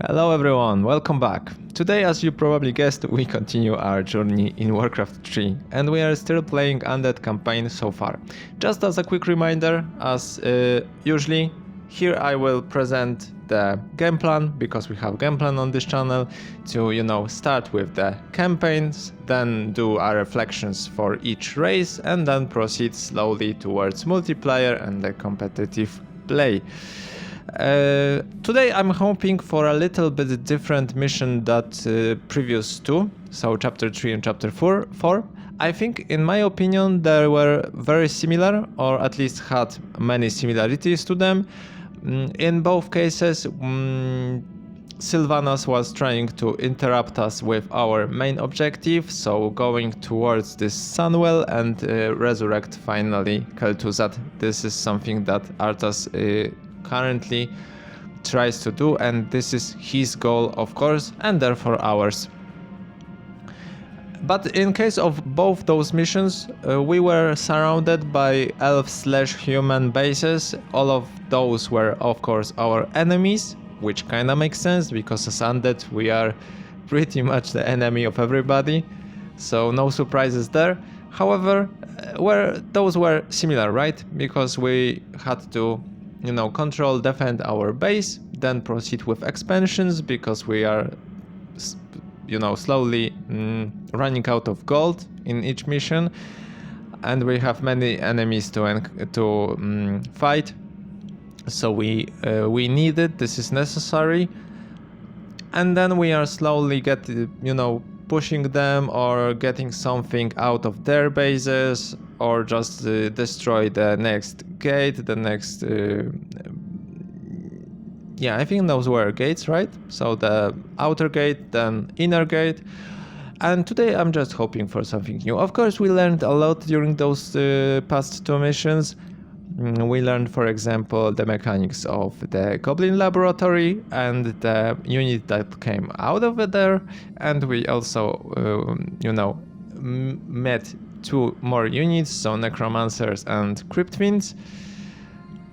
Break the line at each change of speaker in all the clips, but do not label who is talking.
Hello everyone, welcome back. Today, as you probably guessed, we continue our journey in Warcraft 3 and we are still playing Undead campaign so far. Just as a quick reminder, as usually, here I will present the game plan, because we have game plan on this channel, to start with the campaigns, then do our reflections for each race and then proceed slowly towards multiplayer and the competitive play. Today I'm hoping for a little bit different mission that previous two, so chapter 3 and chapter 4. I think, in my opinion, they were very similar, or at least had many similarities to them. In both cases, Sylvanas was trying to interrupt us with our main objective, so going towards this Sunwell and resurrect finally Kel'Thuzad. This is something that Arthas currently tries to do, and this is his goal, of course, and therefore ours. But in case of both those missions, we were surrounded by elf/human bases. All of those were, of course, our enemies, which kinda makes sense, because as Undead we are pretty much the enemy of everybody, so no surprises there. However, those were similar, right? Because we had to control, defend our base, then proceed with expansions, because we are slowly running out of gold in each mission, and we have many enemies to fight, so we need it. This is necessary, and then we are slowly pushing them or getting something out of their bases, or just destroy the next gate, the next I think those were gates, right? So the outer gate, then inner gate, and today I'm just hoping for something new. Of course, we learned a lot during those past two missions. We learned, for example, the mechanics of the Goblin Laboratory and the unit that came out of it there, and we also met two more units, so Necromancers and Cryptfiends.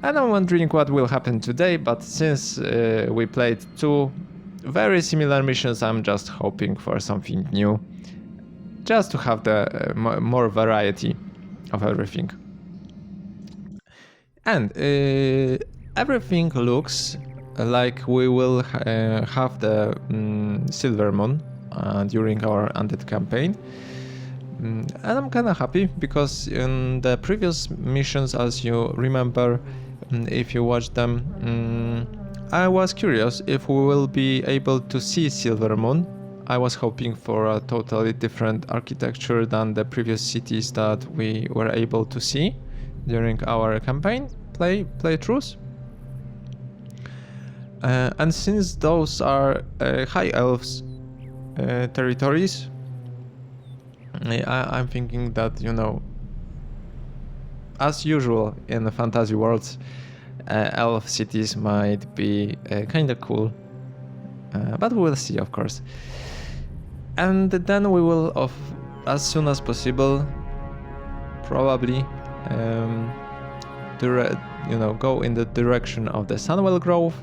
And I'm wondering what will happen today, but since we played two very similar missions, I'm just hoping for something new, just to have the more variety of everything. And everything looks like we will have the Silver Moon during our Undead campaign. And I'm kinda happy, because in the previous missions, as you remember, if you watch them, I was curious if we will be able to see Silver Moon. I was hoping for a totally different architecture than the previous cities that we were able to see during our campaign playthroughs. And since those are High Elves territories, I'm thinking that, as usual in the fantasy worlds, elf cities might be kinda cool, but we will see, of course. And then we will, as soon as possible, probably go in the direction of the Sunwell Grove,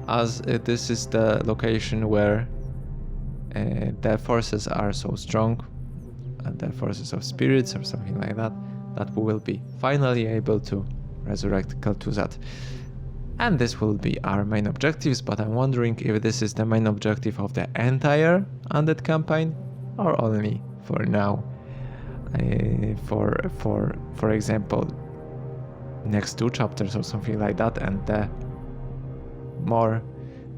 as this is the location where the forces are so strong, the forces of spirits or something like that we will be finally able to resurrect Kel'Thuzad. And this will be our main objectives, but I'm wondering if this is the main objective of the entire Undead campaign, or only for now. For example, next two chapters or something like that, and the more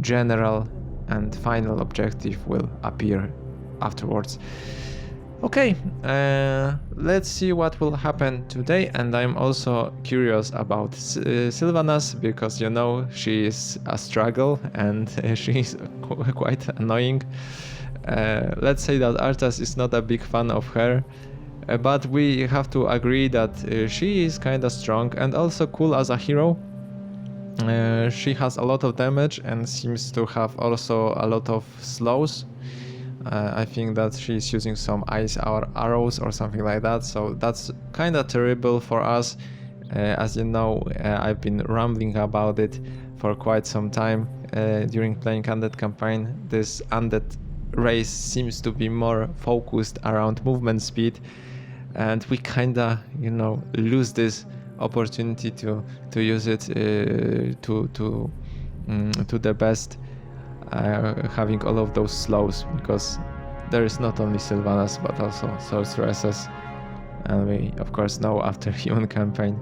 general and final objective will appear afterwards. Okay, let's see what will happen today, and I'm also curious about Sylvanas, because she is a struggle and she's quite annoying. Let's say that Arthas is not a big fan of her, but we have to agree that she is kinda strong and also cool as a hero. She has a lot of damage and seems to have also a lot of slows. I think that she's using some ice arrows or something like that, so that's kinda terrible for us. As you know, I've been rambling about it for quite some time during playing Undead campaign. This Undead race seems to be more focused around movement speed, and we kinda, you know, lose this opportunity to use it to the best, having all of those slows, because there is not only Sylvanas but also sorceresses, and we of course know after human campaign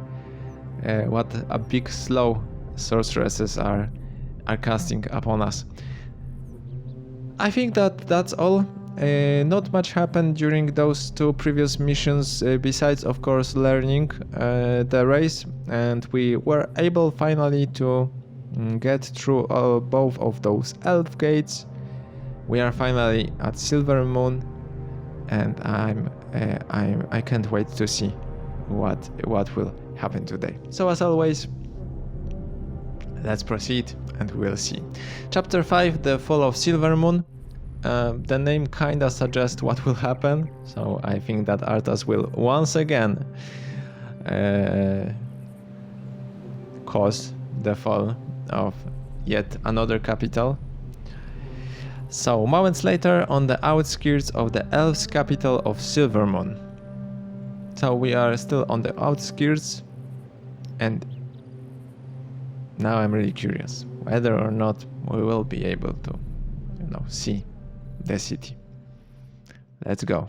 what a big slow sorceresses are casting upon us. I think that's all. Not much happened during those two previous missions, besides of course learning the race, and we were able finally to get through both of those elf gates. We are finally at Silver Moon, and I can't wait to see what will happen today. So as always, let's proceed and we'll see. Chapter 5, The Fall of Silver Moon. The name kinda suggests what will happen, so I think that Arthas will once again cause the fall of yet another capital. So moments later, on the outskirts of the elves' capital of Silvermoon. So we are still on the outskirts, and now I'm really curious whether or not we will be able to, you know, see the city. Let's go.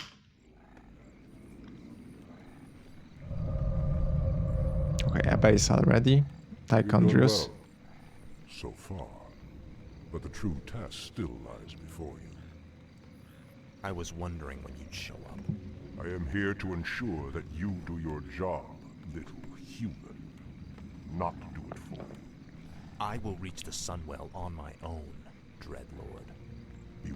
Okay, a base already. Tychondrius.
Well, so far, but the true task still lies before you.
I was wondering when you'd show up.
I am here to ensure that you do your job, little human. Not do it for you.
I will reach the Sunwell on my own, Dreadlord.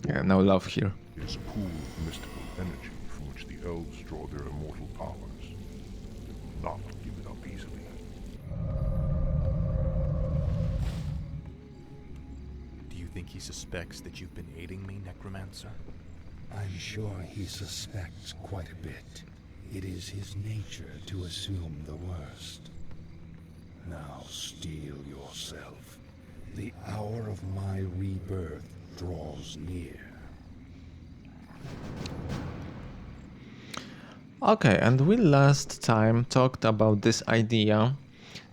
Yeah, no love here.
It is a pool of mystical energy from which the elves draw their immortal powers. Do not give it up easily.
Do you think he suspects that you've been aiding me, Necromancer?
I'm sure he suspects quite a bit. It is his nature to assume the worst. Now steel yourself. The hour of my rebirth draws near.
Okay, and we last time talked about this idea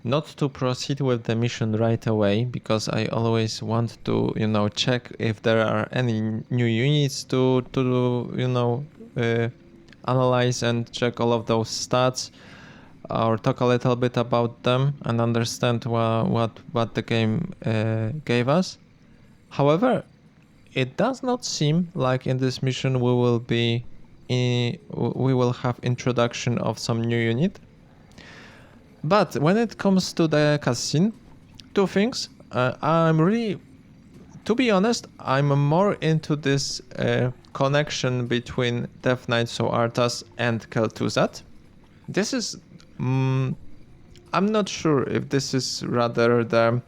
not to proceed with the mission right away, because I always want to, you know, check if there are any new units to you know, analyze and check all of those stats, or talk a little bit about them and understand what the game gave us. However, it does not seem like in this mission we will have introduction of some new unit. But when it comes to the cutscene, two things. I'm really, to be honest, I'm more into this connection between Death Knight, so Arthas, and Kel'Thuzad. This is, I'm not sure if this is rather the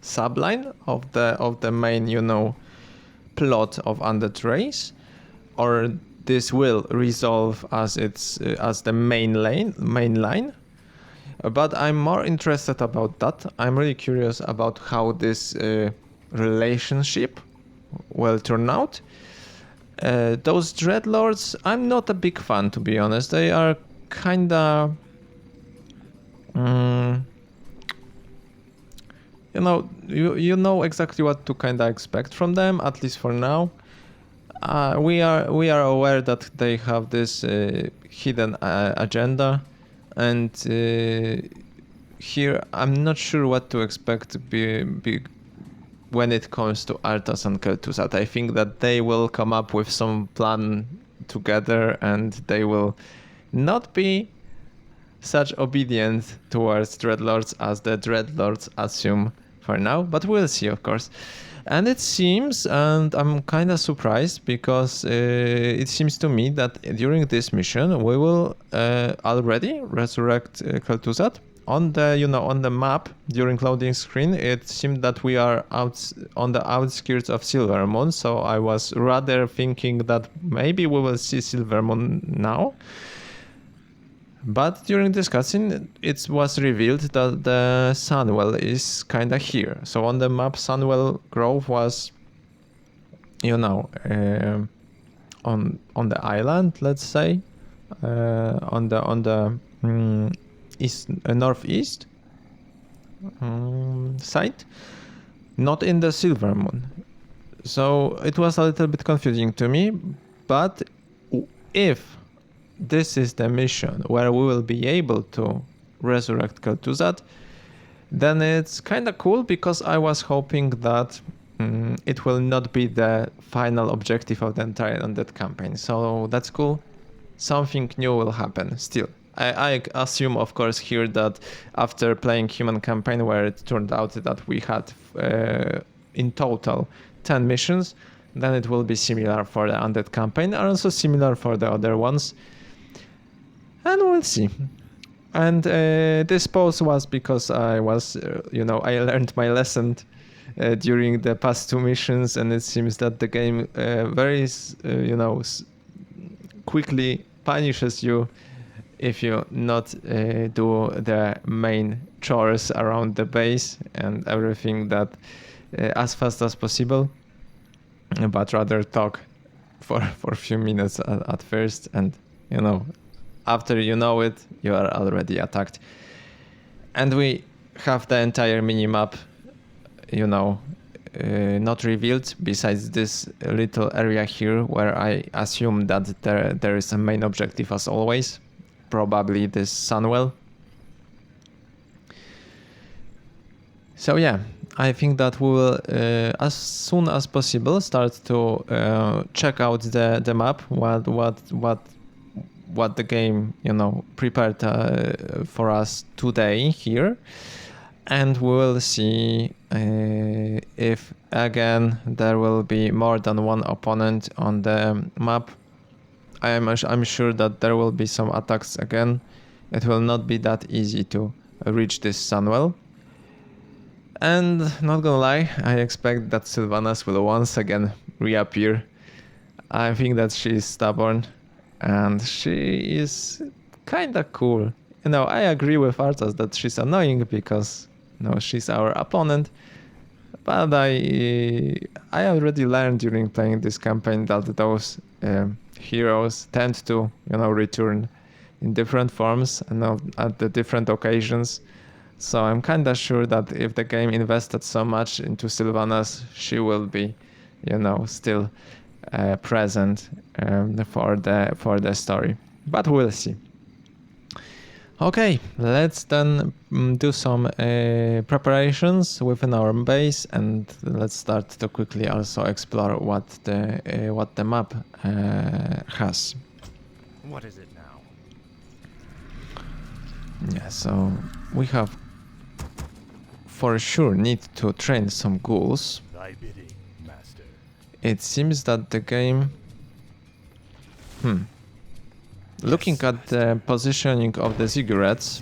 subline of the main, you know, plot of Undead Race, or this will resolve as the main line. But I'm more interested about that. I'm really curious about how this relationship will turn out. Those Dreadlords, I'm not a big fan, to be honest. They are kinda, you know exactly what to kinda expect from them, at least for now. We are aware that they have this hidden agenda, and here I'm not sure what to expect when it comes to Arthas and Kel'Thuzad. I think that they will come up with some plan together, and they will not be such obedient towards Dreadlords as the Dreadlords assume for now, but we'll see, of course. And it seems, and I'm kind of surprised, because it seems to me that during this mission we will already resurrect Kel'Thuzad. On the map during loading screen, it seemed that we are out on the outskirts of Silvermoon, so I was rather thinking that maybe we will see Silvermoon now. But during this cutscene, it was revealed that the Sunwell is kinda here. So on the map, Sunwell Grove was, you know, on the island, let's say, on the east northeast side, not in the Silver Moon. So it was a little bit confusing to me. But if this is the mission where we will be able to resurrect Kel'Thuzad, then it's kind of cool, because I was hoping that it will not be the final objective of the entire Undead campaign. So that's cool. Something new will happen still. I assume, of course, here that after playing Human Campaign, where it turned out that we had in total 10 missions, then it will be similar for the Undead campaign, and also similar for the other ones. And we'll see. And this pause was because I was, I learned my lesson during the past 2 missions, and it seems that the game very, quickly punishes you if you not do the main chores around the base and everything that as fast as possible, but rather talk for a few minutes at first, and after you know it, you are already attacked. And we have the entire minimap, not revealed, besides this little area here where I assume that there is a main objective as always, probably this Sunwell. So yeah, I think that we will as soon as possible start to check out the map, what the game prepared for us today here, and we will see if again there will be more than one opponent on the map. I'm sure that there will be some attacks again. It will not be that easy to reach this Sunwell. And not gonna lie, I expect that Sylvanas will once again reappear. I think that she is stubborn and she is kinda cool. I agree with Arthas that she's annoying because she's our opponent. But I already learned during playing this campaign that those heroes tend to return in different forms and at the different occasions. So I'm kinda sure that if the game invested so much into Sylvanas, she will be still present for the story. But we'll see. Okay, let's then do some preparations within our base, and let's start to quickly also explore what the map has.
What is it now?
Yeah, so we have for sure need to train some ghouls.
Thy bidding, master.
It seems that the game... Looking at the positioning of the ziggurats,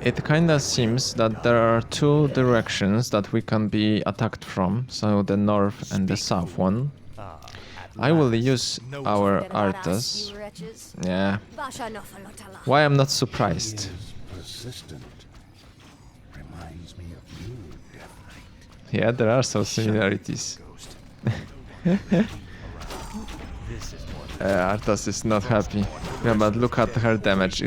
it kinda seems that there are 2 directions that we can be attacked from, so the north and the south one. I will use our Arthas. Yeah. Why I'm not surprised.
He is persistent. Reminds me of you, Death Knight.
Yeah, there are some similarities. Arthas is not happy. Yeah, but look at her damage.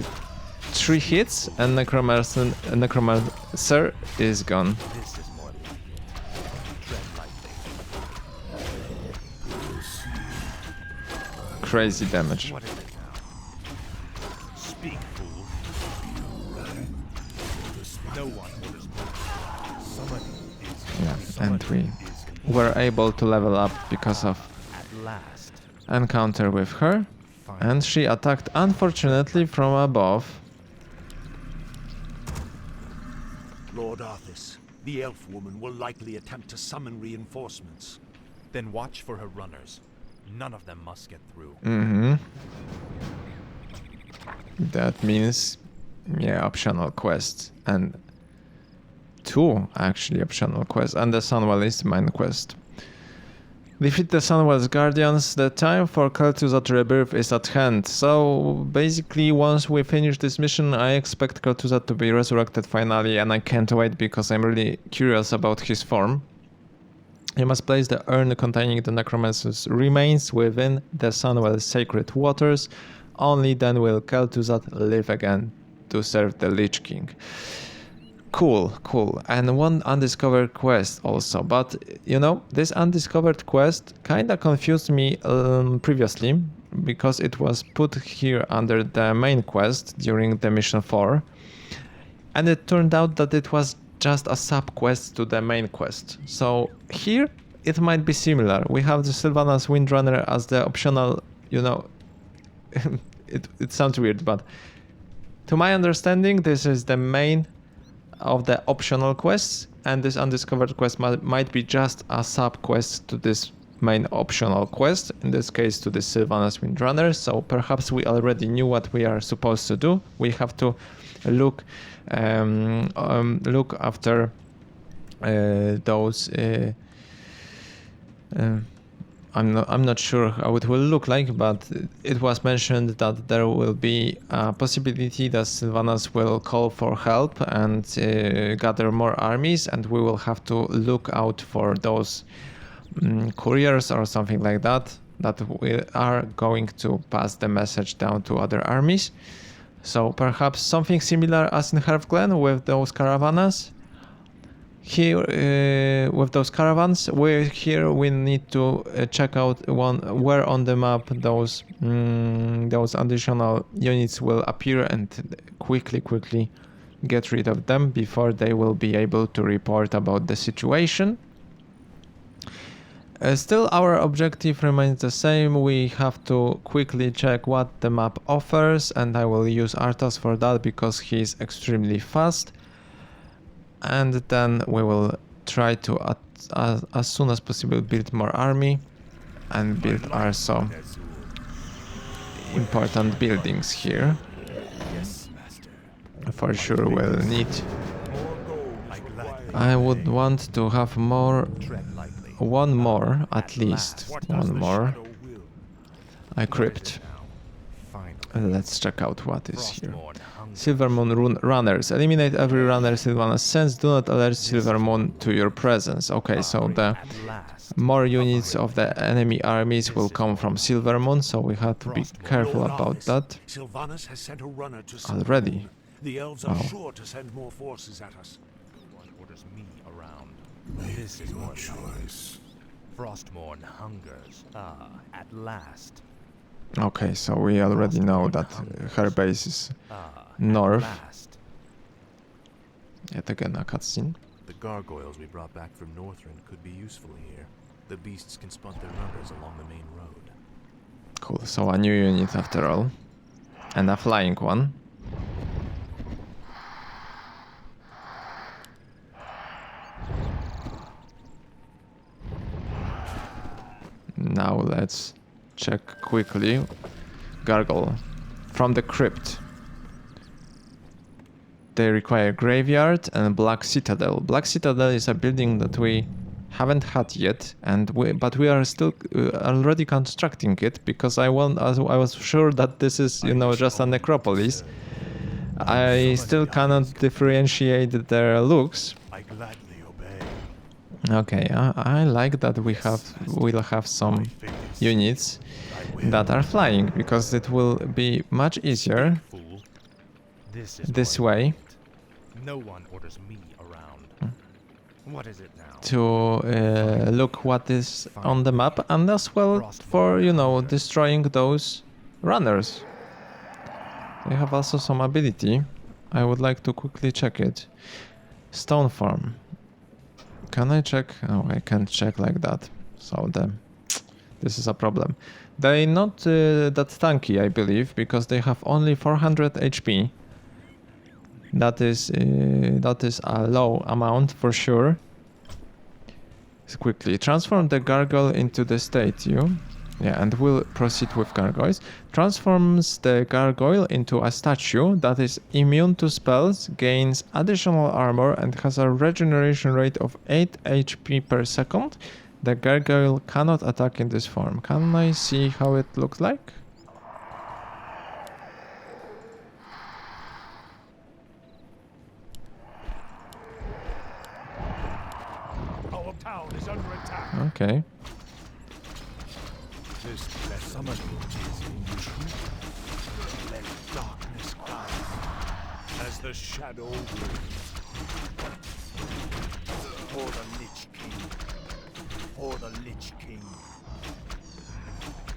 3 hits and Necromancer is gone. Crazy damage.
What is it now? Speak, fool. No one orders me. Somebody is.
Yeah, and we were able to level up because of
At last.
encounter with her, and she attacked unfortunately from above.
Lord Arthas, the elf woman will likely attempt to summon reinforcements.
Then watch for her runners. None of them must get through.
That means, yeah, optional quests, and 2 actually optional quests, and the Sunwell is main quest. Defeat the Sunwell's Guardians. The time for Kel'Thuzad rebirth is at hand. So basically, once we finish this mission, I expect Kel'Thuzad to be resurrected finally, and I can't wait because I'm really curious about his form. You must place the urn containing the necromancer's remains within the Sunwell's sacred waters. Only then will Kel'Thuzad live again to serve the Lich King. Cool. And one undiscovered quest also. But, you know, this undiscovered quest kinda confused me previously, because it was put here under the main quest during the mission 4. And it turned out that it was just a sub-quest to the main quest. So here, it might be similar. We have the Sylvanas Windrunner as the optional, you know... it sounds weird, but... To my understanding, this is the main of the optional quests, and this undiscovered quest might be just a sub-quest to this main optional quest, in this case to the Sylvanas Windrunner, so perhaps we already knew what we are supposed to do. We have to look after those... I'm not sure how it will look like, but it was mentioned that there will be a possibility that Sylvanas will call for help and gather more armies, and we will have to look out for those couriers or something like that we are going to pass the message down to other armies. So perhaps something similar as in Hearthglen with those caravanas. Here, with those caravans, we need to check out where on the map those additional units will appear, and quickly get rid of them before they will be able to report about the situation. Still, our objective remains the same. We have to quickly check what the map offers, and I will use Arthas for that because he is extremely fast. And then we will try to, as soon as possible, build more army and build also important buildings here. For sure we'll need... I would want to have one more at least. A crypt. Let's check out what is here. Silver Moon Runners. Eliminate every runner Sylvanas sends. Do not alert Silver Moon to your presence. Okay, so the more units of the enemy armies will come from Silver Moon, so we have to be careful about that.
Sylvanas has sent a runner to
Already?
The elves are sure to send more forces at us.
One orders me around. This is your choice. Frostmourne hungers. At last.
Okay, so we already know that her base is north. Yet again a cutscene.
The gargoyles we brought back from Northrend could be useful here. The beasts can spot their numbers along the main road.
Cool, so a new unit after all. And a flying one. Now let's check quickly. Gargoyle from the crypt. They require graveyard and Black Citadel. Black Citadel is a building that we haven't had yet, but we are still already constructing it because I was sure that this is, you know, just a necropolis. I still cannot differentiate their looks.
I gladly obey.
Okay, I like that we'll have some units that are flying, because it will be much easier this way.
No one orders me around. What is it now?
To look what is on the map, and as well for, you know, destroying those runners. They have also some ability. I would like to quickly check it. Stone farm. Can I check? Oh, I can't check like that. So this is a problem. They're not that tanky, I believe, because they have only 400 HP. That is a low amount for sure. Let's quickly transform the gargoyle into the statue. Yeah, and we'll proceed with gargoyles. Transforms the gargoyle into a statue that is immune to spells, gains additional armor, and has a regeneration rate of 8 HP per second. The gargoyle cannot attack in this form. Can I see how it looks like?
Our town is under attack.
Okay.
This summoning is in truth. Let darkness guide as the shadow wills. For the Lich King. For the Lich King.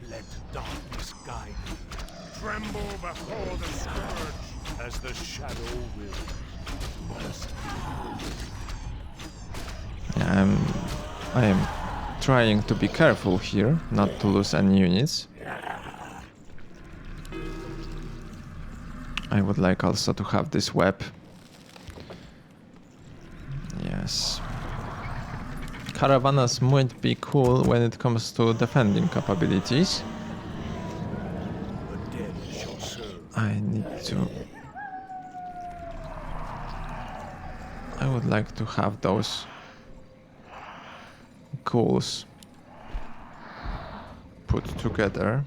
Let darkness guide you. Tremble before the scourge as the shadow wills.
I am trying to be careful here, not to lose any units. I would like also to have this web. Yes. Caravanas might be cool when it comes to defending capabilities.
The dead shall serve.
I need to... I would like to have those ghouls put together.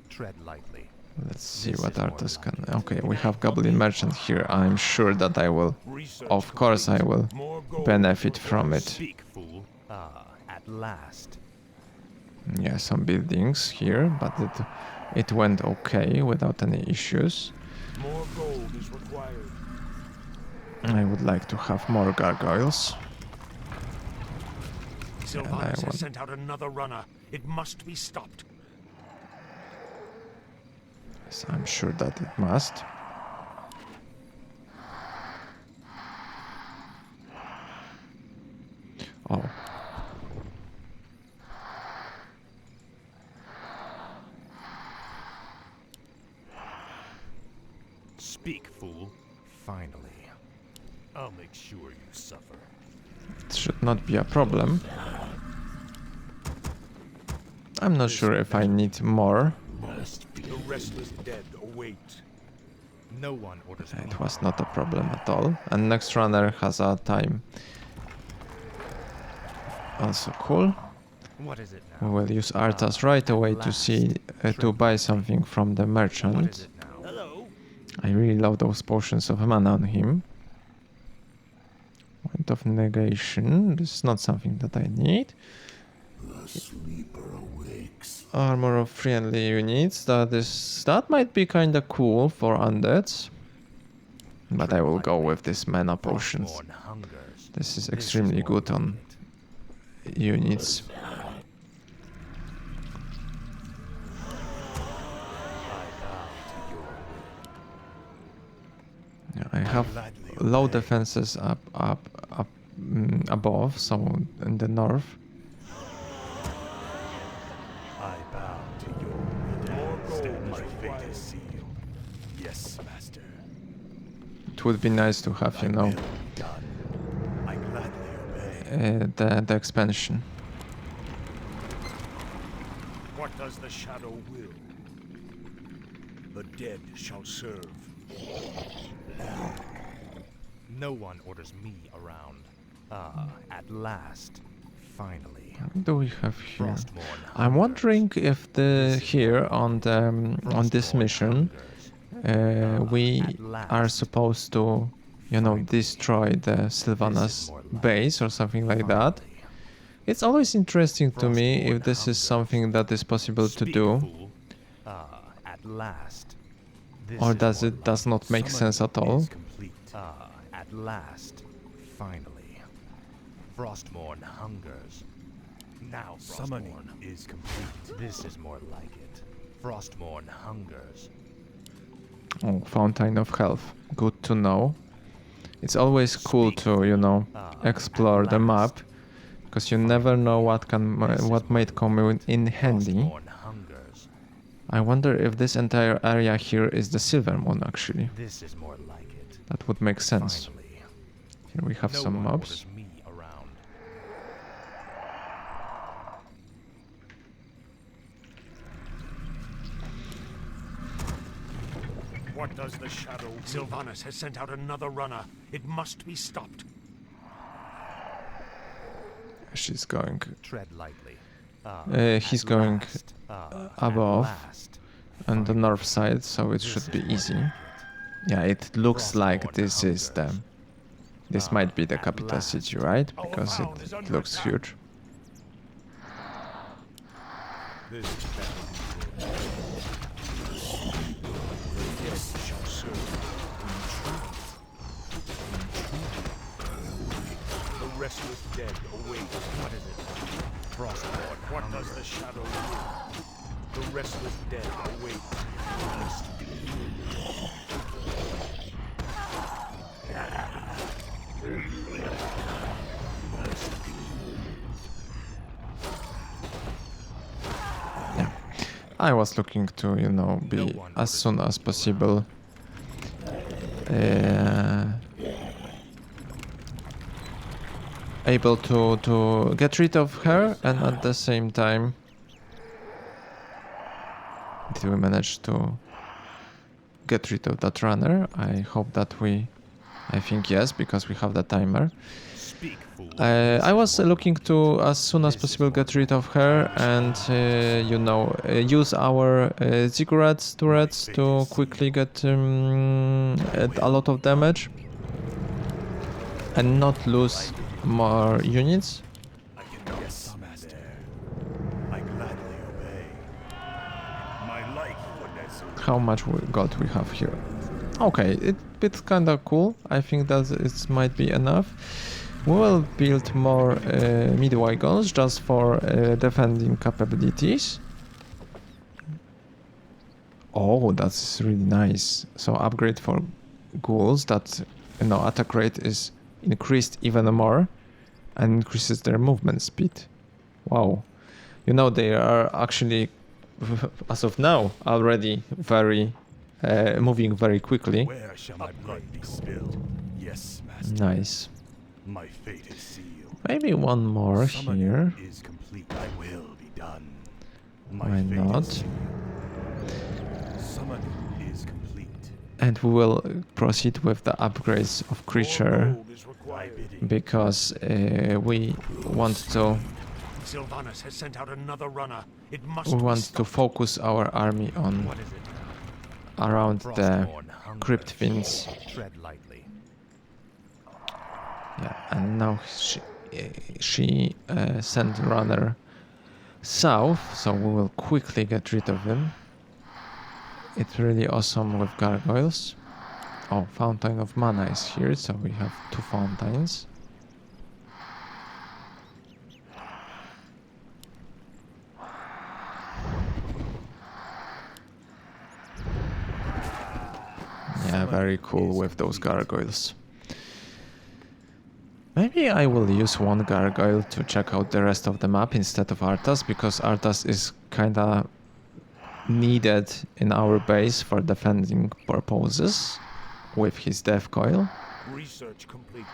Tread lightly.
Let's see what Arthas can... Okay, we have Goblin Merchant here. I'm sure that I will... Of course I will benefit from it.
Speak, fool. Ah, at last.
Yeah, some buildings here, but it went okay without any issues.
More gold is required.
I would like to have more gargoyles.
Sylvanas has sent out another runner. It must be stopped.
Yes, I'm sure that it must. Oh.
Speak, fool. Finally. I'll make sure you suffer.
It should not be a problem. I'm not sure if I need more.
The restless dead await.
No one orders me.
It was not a problem at all. And next runner has a time. Also cool.
What is it
We
now?
will use Arthas right away to see to buy something from the
What is
merchant.
it now?
Hello.
I really love those potions of mana on him. Point of negation. This is not something that I need.
The sleeper awakes.
Armor of friendly units. That might be kinda cool for undeads. But I will go with this mana potions.
Frostborn hungers.
This is
This
extremely
more
good
like
on
it.
units. Yeah, I have low defenses up above, so in the north.
I bow to your will. More gold my fate is sealed. Yes, master.
It would be nice to have, you know,
Done. I gladly obey.
the expansion.
What does the shadow will? The dead shall serve.
No one orders me around. Ah, at last. Finally.
What do we have here?
Frostborn
I'm wondering if here on this mission we are supposed to, you know, destroy the Sylvanas base or something like that. It's always interesting to me if this is something that is possible to do,
At last.
or does not make sense at all.
At last. Finally. Frostborn hungers. Now summoning is complete. This is more like it. Frostborn hungers.
Oh, Fountain of Health. Good to know. It's always cool to, you know, explore the map, because you never know what might come in handy.
Frostborn hungers.
I wonder if this entire area here is the Silver Moon, actually.
This is more like it.
That would make sense.
Finally.
Here we have
No
some
one
mobs.
orders me around.
What does the shadow will? Sylvanas has sent out another runner. It must be stopped.
she's going.
Tread lightly.
He's
At
going
last.
above
At last.
on the north side, so it should be easy. Yeah, it looks like this is the. This might be the capital city, right? Because it looks huge.
This battle the dead shall serve in truth. The restless dead await. What is it? Frostborn. What does the shadow do? The restless dead await.
I was looking to, you know, be as soon as possible able to get rid of her, and at the same time, did we manage to get rid of that runner? I hope that I think yes, because we have the timer.
Speak, fool.
I was looking to, as soon as possible, get rid of her and, you know, use our ziggurats turrets to quickly get a lot of damage and not lose more units.
I can yes, master. I gladly obey. My life for this.
How much gold we have here? Okay, it's kind of cool. I think that it might be enough. We will build more mid-wagons just for defending capabilities. Oh, that's really nice. So upgrade for ghouls that, you know, attack rate is increased even more and increases their movement speed. Wow. You know, they are actually, as of now, already very moving very quickly.
Where shall my blood be spilled? Yes, master.
Nice.
My fate is sealed.
Maybe one more
Summoning
here.
is complete. I will be done. My
Why
fate
not?
is sealed. Summoning is complete.
And we will proceed with the upgrades of creature
More gold is required.
because we want to
Sylvanas has sent out another runner. It must
we
be
want to
stopped.
focus our army on
What is it?
around the
Frostborn hungers.
crypt fiends.
Tread lightly.
Yeah, and now she sent runner south, so we will quickly get rid of him. It's really awesome with gargoyles. Oh, Fountain of Mana is here, so we have 2 fountains. Yeah, very cool with those gargoyles. Maybe I will use one gargoyle to check out the rest of the map instead of Arthas, because Arthas is kinda needed in our base for defending purposes with his death coil.
Research complete.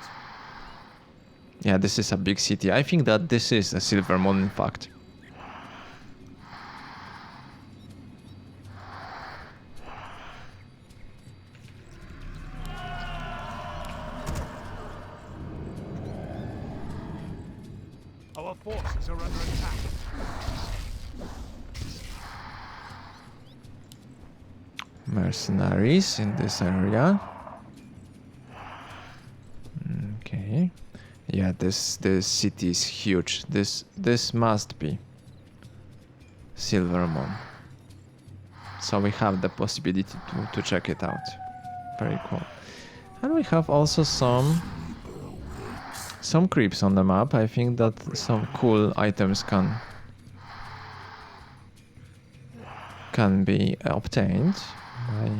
Yeah, this is a big city. I think that this is a Silver Moon, in fact.
Our forces are under attack.
Mercenaries in this area. Okay. Yeah, this city is huge. This must be Silver Moon. So we have the possibility to check it out. Very cool. And we have also some creeps on the map. I think that some cool items can be obtained by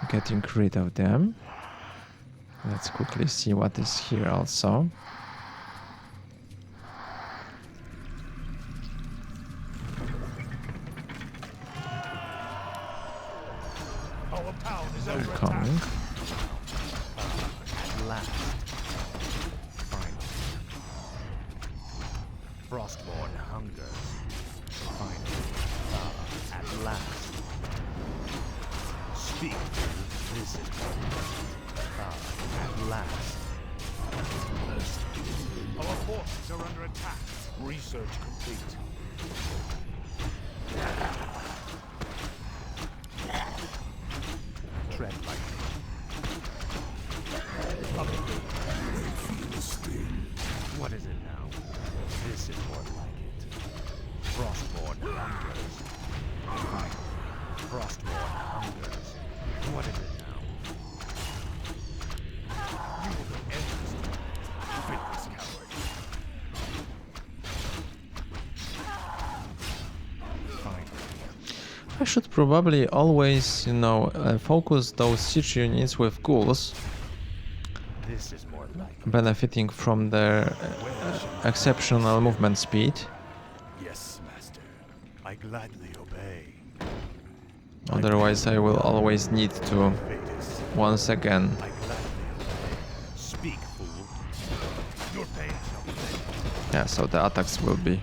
getting rid of them. Let's quickly see what is here also.
Our town is
They're
under
coming.
attack.
At last. Finally. Frostborn hungers. Finally. At last. Speak. This is at last.
Our forces are under attack. Research complete. Tread lightly. What is it now? This is more like it. Frostborn hungers. Frostborn hungers. What is it now? You will go endless. Fitness coward. Fine.
I should probably always, you know, focus those siege units with ghouls,
This is more like it.
benefiting from their exceptional movement speed.
Yes, master. I gladly obey.
Otherwise, I will always need to
Vetus,
once again.
I gladly obey. Speak, fool. Your pain shall be laid.
Yeah, so the attacks will be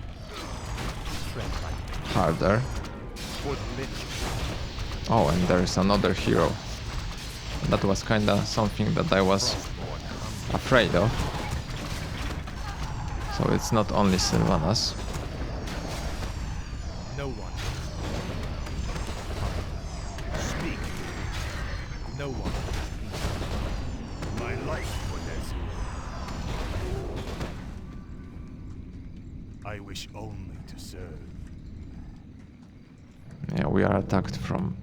Tread lightly.
harder.
For the lich.
Oh, and there is another hero. That was kinda something that I was
Frostborn hunger.
afraid of. So it's not only Sylvanas.
No one. Speak. No one. My life for Nezir. I wish only to serve.
Yeah, we are attacked from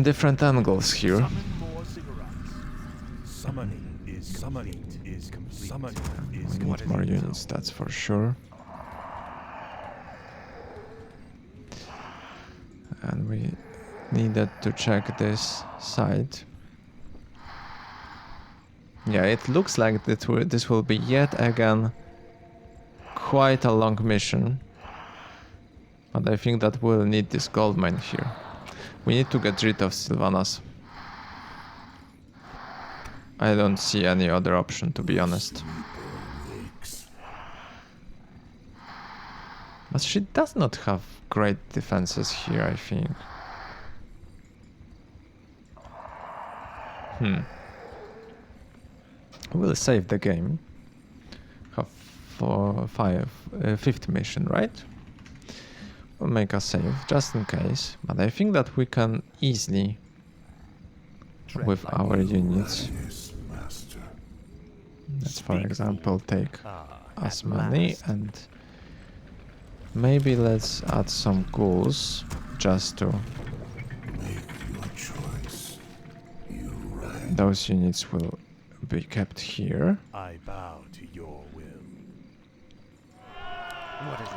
different angles here.
Summon more cigarettes. Summoning is complete. Summoning is
We need more units, that's for sure. And we needed to check this side. Yeah, it looks like this will be yet again quite a long mission. But I think that we'll need this gold mine here. We need to get rid of Sylvanas. I don't see any other option, to be honest. But she does not have great defenses here, I think. We'll save the game. Have fifth mission, right? We'll make a save, just in case. But I think that we can easily, with our units, let's for example take as many, and maybe let's add some ghouls just to those units will be kept here.
I bow to your will. What is it?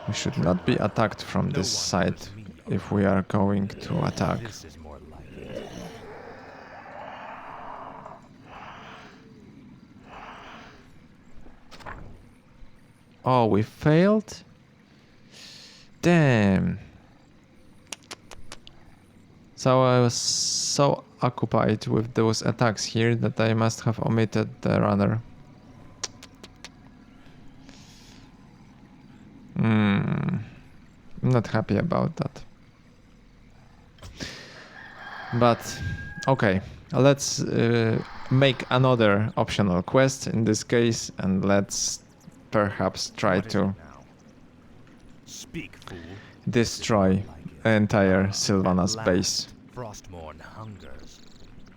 We should not be attacked from this side if we are going to attack.
This is more like it.
Oh, we failed? Damn. So I was so occupied with those attacks here that I must have omitted the runner. I'm not happy about that. But okay, let's make another optional quest in this case, and let's perhaps try
What is it
to
now? Speak, fool.
destroy the entire Sylvanas base.
Frostborn hungers.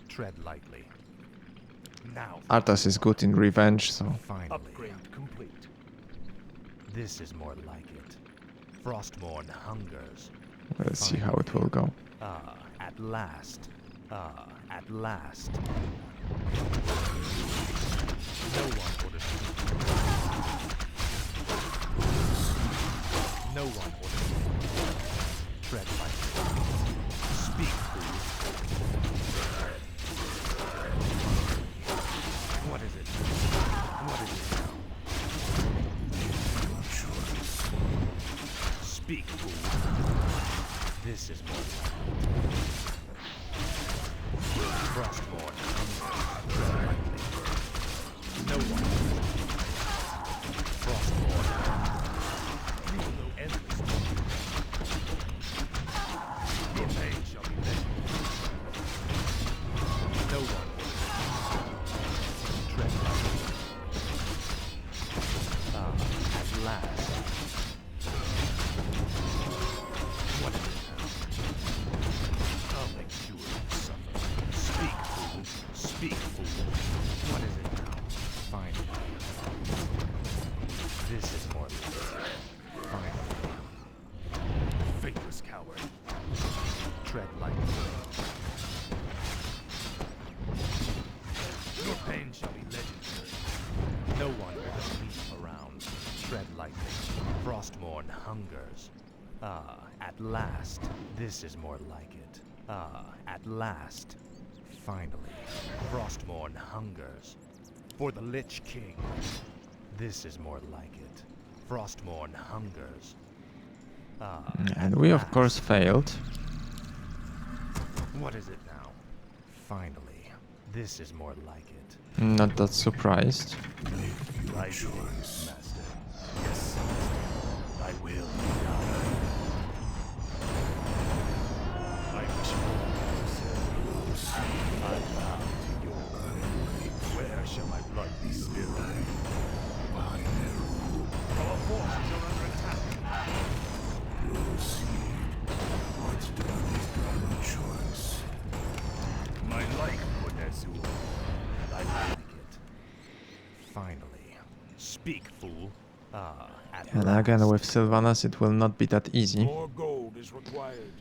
Tread lightly.
Now.
Arthas is good in revenge, so
Finally.
Upgrade complete.
This is more like it. Frostborn hungers.
let's see how it will go.
Ah, at last. Ah, at last. No one orders me. No one orders me. Tread lightly. Speak, fool. What is it? What is it now? Speak, fool. This is more like it. Frostborn hunger. Tread lightly. No one. Frostborn hunger.
You will go endless. Your pain shall be laid.
No one. Tread lightly. Frostmourne hungers. Ah, at last. This is more like it. Ah, at last. Finally. Frostmourne hungers. For the Lich King. This is more like it. Frostmourne hungers. Ah,
And
at
we of
last.
course failed.
What is it now? Finally. This is more like it.
Not that surprised.
Thy choice, master. Yes, thy will. I wish to serve. I bow to your will. Where shall my blood be spilled? Our forces are under attack.
What's done is done a choice.
My life, good Azul.
I like it. Finally. Speak, fool. Ah, at
And
last.
again with Sylvanas it will not be that easy.
More gold is required.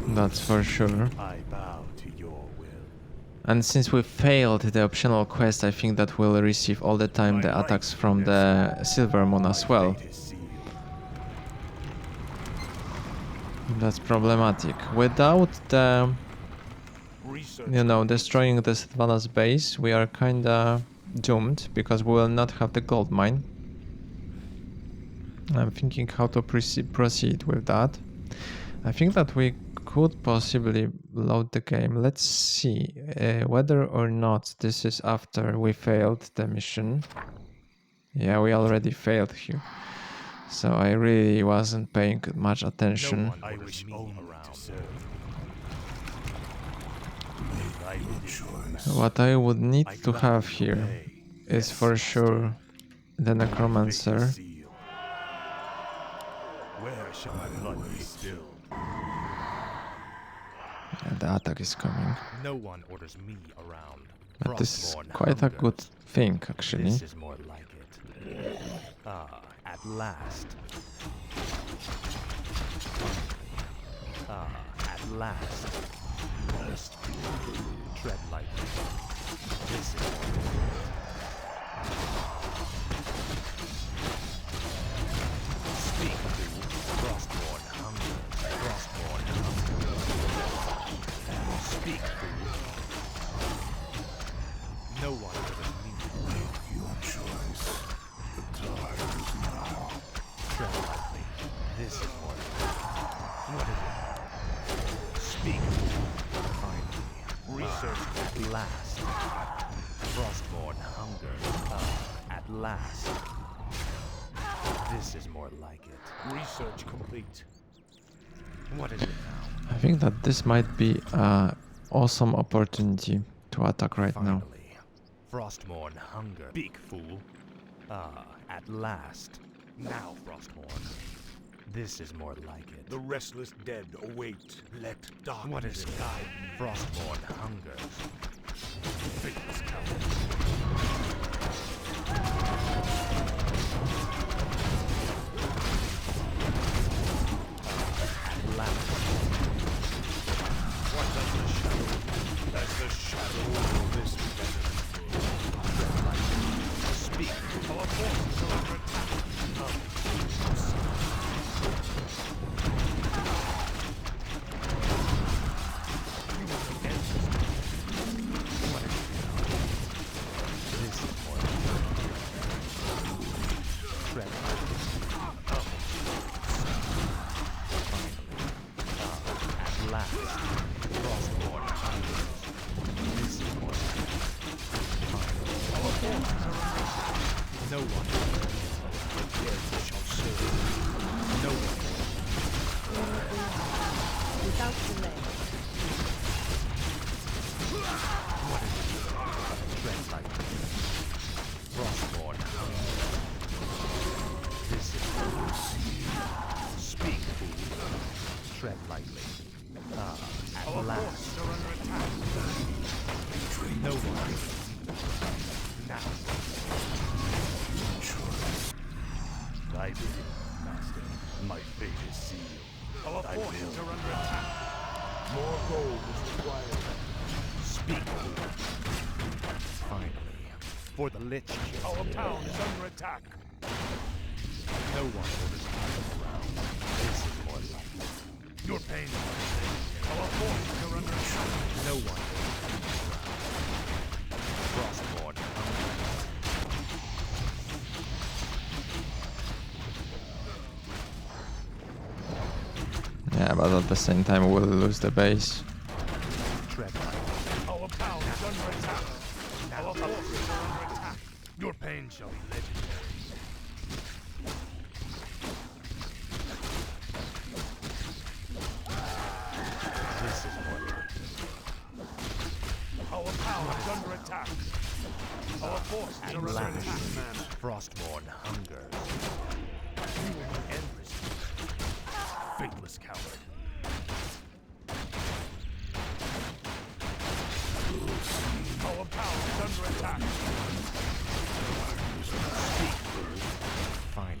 That's for sure.
I bow to your will.
And since we failed the optional quest, I think that we'll receive all the time the attacks from the Silver Moon as well.
Fate is sealed.
That's problematic. Without the,
Research
you know, destroying the Sylvanas base, we are kinda doomed because we will not have the gold mine. I'm thinking how to proceed with that. I think that we could possibly load the game. Let's see whether or not this is after we failed the mission. Yeah, we already failed here. So I really wasn't paying much attention.
No one
I
orders
wish
me
only
around.
to serve. Thy will.
What I would need
I
to
gladly
have here
obey.
is
Yes,
for
master.
sure the
Fate
Necromancer.
is sealed. Where shall my blood be spilled?
And the attack is coming.
No one orders me around.
But this is
Frostmourne
quite a good
hungers.
thing actually.
This is more like it. Ah, at last. Ah, at last. Must tread lightly. This is more like it. Speak, fool. Frostmourne hungers. Frostmourne hungers. Speak, fool. No one orders me.
Your choice. The time is now.
Tread lightly. This is more like it. What is it? Speak. Finally.
Research
At last. Frostmourne hungers. At last. This is more like it.
research complete.
What is it now?
I think that this might be an awesome opportunity to attack right now.
Finally. Frostmourne hunger. Speak, fool. Ah, at last. Now, Frostmourne. This is more like it.
The restless dead await. Let darkness
What is it?
guide me.
Frostmourne hungers.
Faithless coward.
At last.
What does the shadow do? As the shadow of this desert.
Speak.
Our forces are under attack.
This is more like it. Tread lightly. Finally. At last. Frostmourne hungers. This is more like it. Finally. No one.
The dead shall serve.
No one.
Without delay.
What is it? Tread lightly. Frostmourne hungers. This is Speak, fool. Tread lightly. Ah, at
Our
last.
forces are under attack.
No one. Now.
Thy bidding, master. My fate is sealed. Our forces are under attack. More gold is required.
Speak, fool. Finally. For the Lich King.
Our town is under attack.
No one orders people around. This is more like it.
Your pain. Our forces are under attack.
No one orders people around. Frostborn hunger.
Yeah, but at the same time we'll lose the base.
Tread lightly.
Our power is under attack. Our forces are under attack. Your pain shall be legendary.
This is more like it.
Our power is under attack. Our forces are under
Last.
attack, man.
Frostborn hungers.
You will end this. Faithless coward. Our power is under attack.
Fine.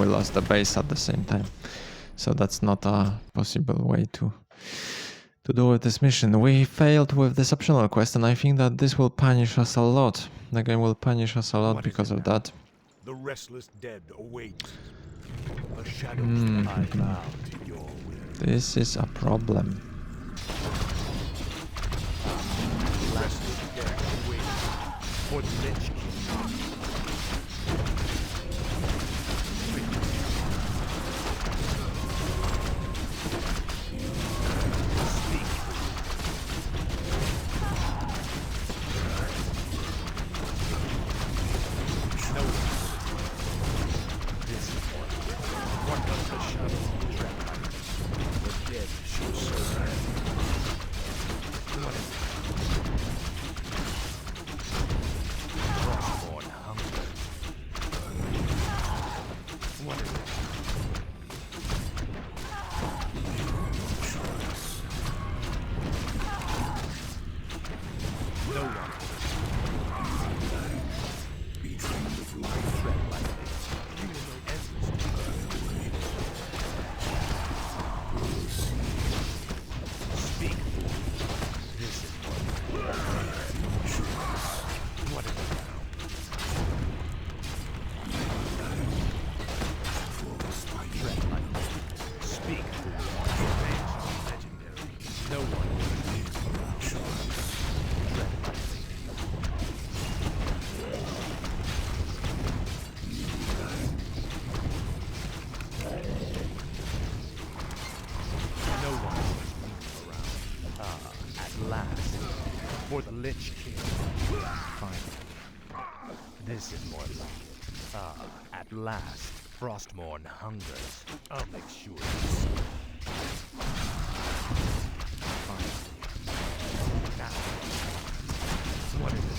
We lost the base at the same time. So that's not a possible way to do with this mission. We failed with this optional quest, and I think that this will punish us a lot. The game will punish us a lot because of that.
The restless dead await. The shadows that I bow to your will.
This is a problem.
The restless dead await.
For the Lich King. For the Lich King. Finally. This is more like it. At last, Frostmourne hungers.
I'll make sure you see.
Finally. Now. What is it?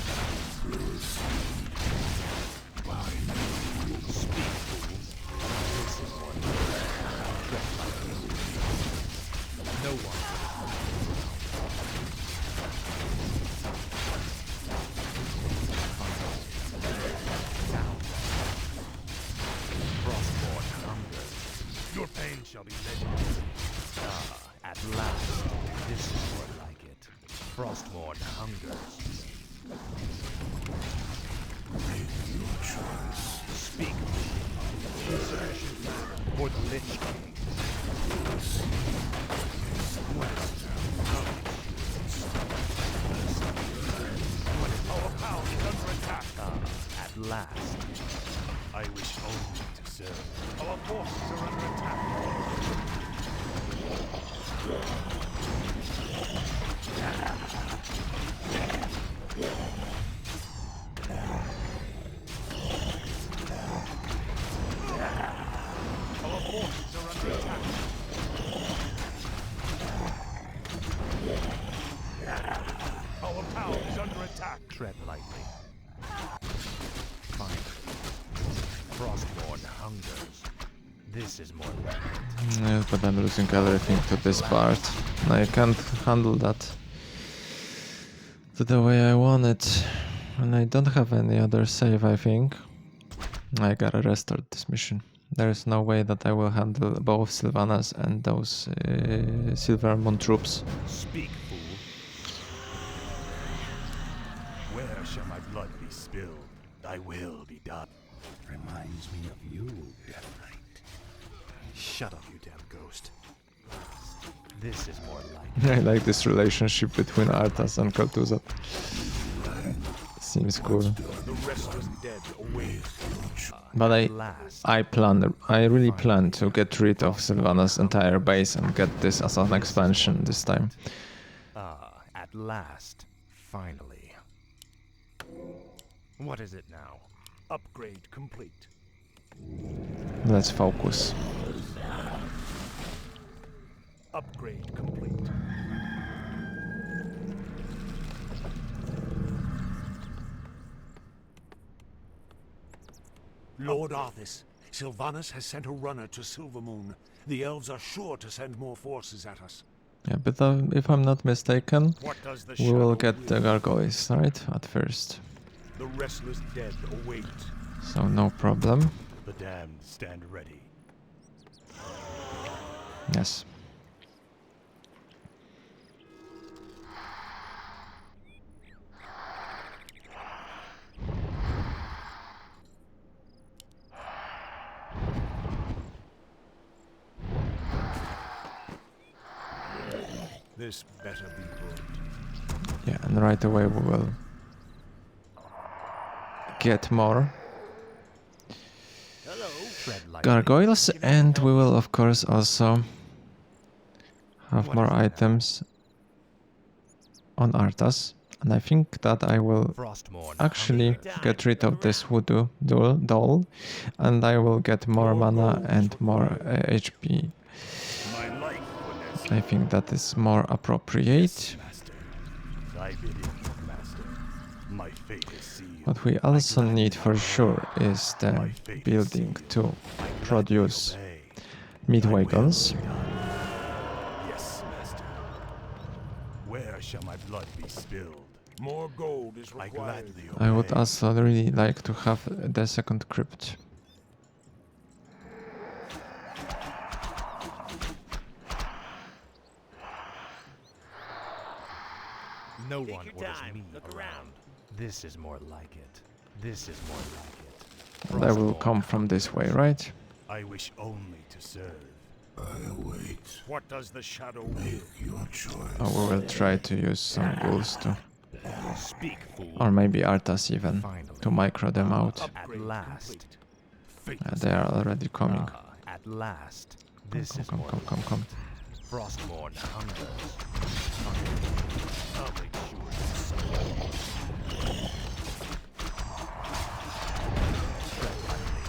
Speak, fool. This is more like it. Tread lightly. No one.
Your pain shall be legendary.
At last, this is more like it. Frostmourne hungers.
Make your choice.
Speak. For the Lich King.
Our power is under attack.
At last.
I wish only to serve. Our forces are under attack. Our forces are under attack. Our power is under attack.
Tread lightly. Fine. Frostborn hungers. This is more like it.
Yeah, but I'm losing everything to this part. I can't handle that to the way I want it. And I don't have any other save, I think. I gotta restart this mission. There is no way that I will handle both Sylvanas and those Silvermoon troops.
Speak, fool. Where shall my blood be spilled? Thy will be done.
Reminds me of you, Death Knight.
Shut up, you damn ghost. This is more like
I like this relationship between Arthas and Kel'Thuzad. Seems cool.
The restless dead await.
But
last.
I really plan to get rid of Sylvanas' entire base and get this as an expansion this time.
At last. Finally. What is it now?
Upgrade complete.
Let's focus.
Upgrade complete.
Lord Arthas, Sylvanas has sent a runner to Silvermoon. The elves are sure to send more forces at us.
Yeah, but if I'm not mistaken,
What does the
we will
shadow
get the
will?
gargoyles, right? At first.
The restless dead await.
So no problem.
The damned stand ready.
Yes.
This better be good.
Yeah, and right away we will get more gargoyles, and we will of course also have more items on Arthas. And I think that I will actually get rid of this voodoo doll, and I will get more mana and more HP.
My life for
I think that is more appropriate.
Master. Thy bidding, Master. My fate is sealed.
What we also need for sure is the building to produce
Obey.
meat wagons.
Yes, Master. Where shall my blood be spilled?
more gold is
I
required.
gladly
I would
obey.
also really like to have the second crypt.
No one orders me around. This is more like it. This is more like it.
That will
Frostborn
come from this way, right?
I wish only to serve.
I await.
What does the shadow will?
Your choice.
Or we will try to use some ghouls to,
Speak, fool.
or maybe Arthas even,
Finally.
to micro them out.
At
Upgrade
last.
complete.
They are already coming.
At last. This is
Come,
more
come, come, come.
Frostborn hungers. I'll make sure it's so. Tread lightly.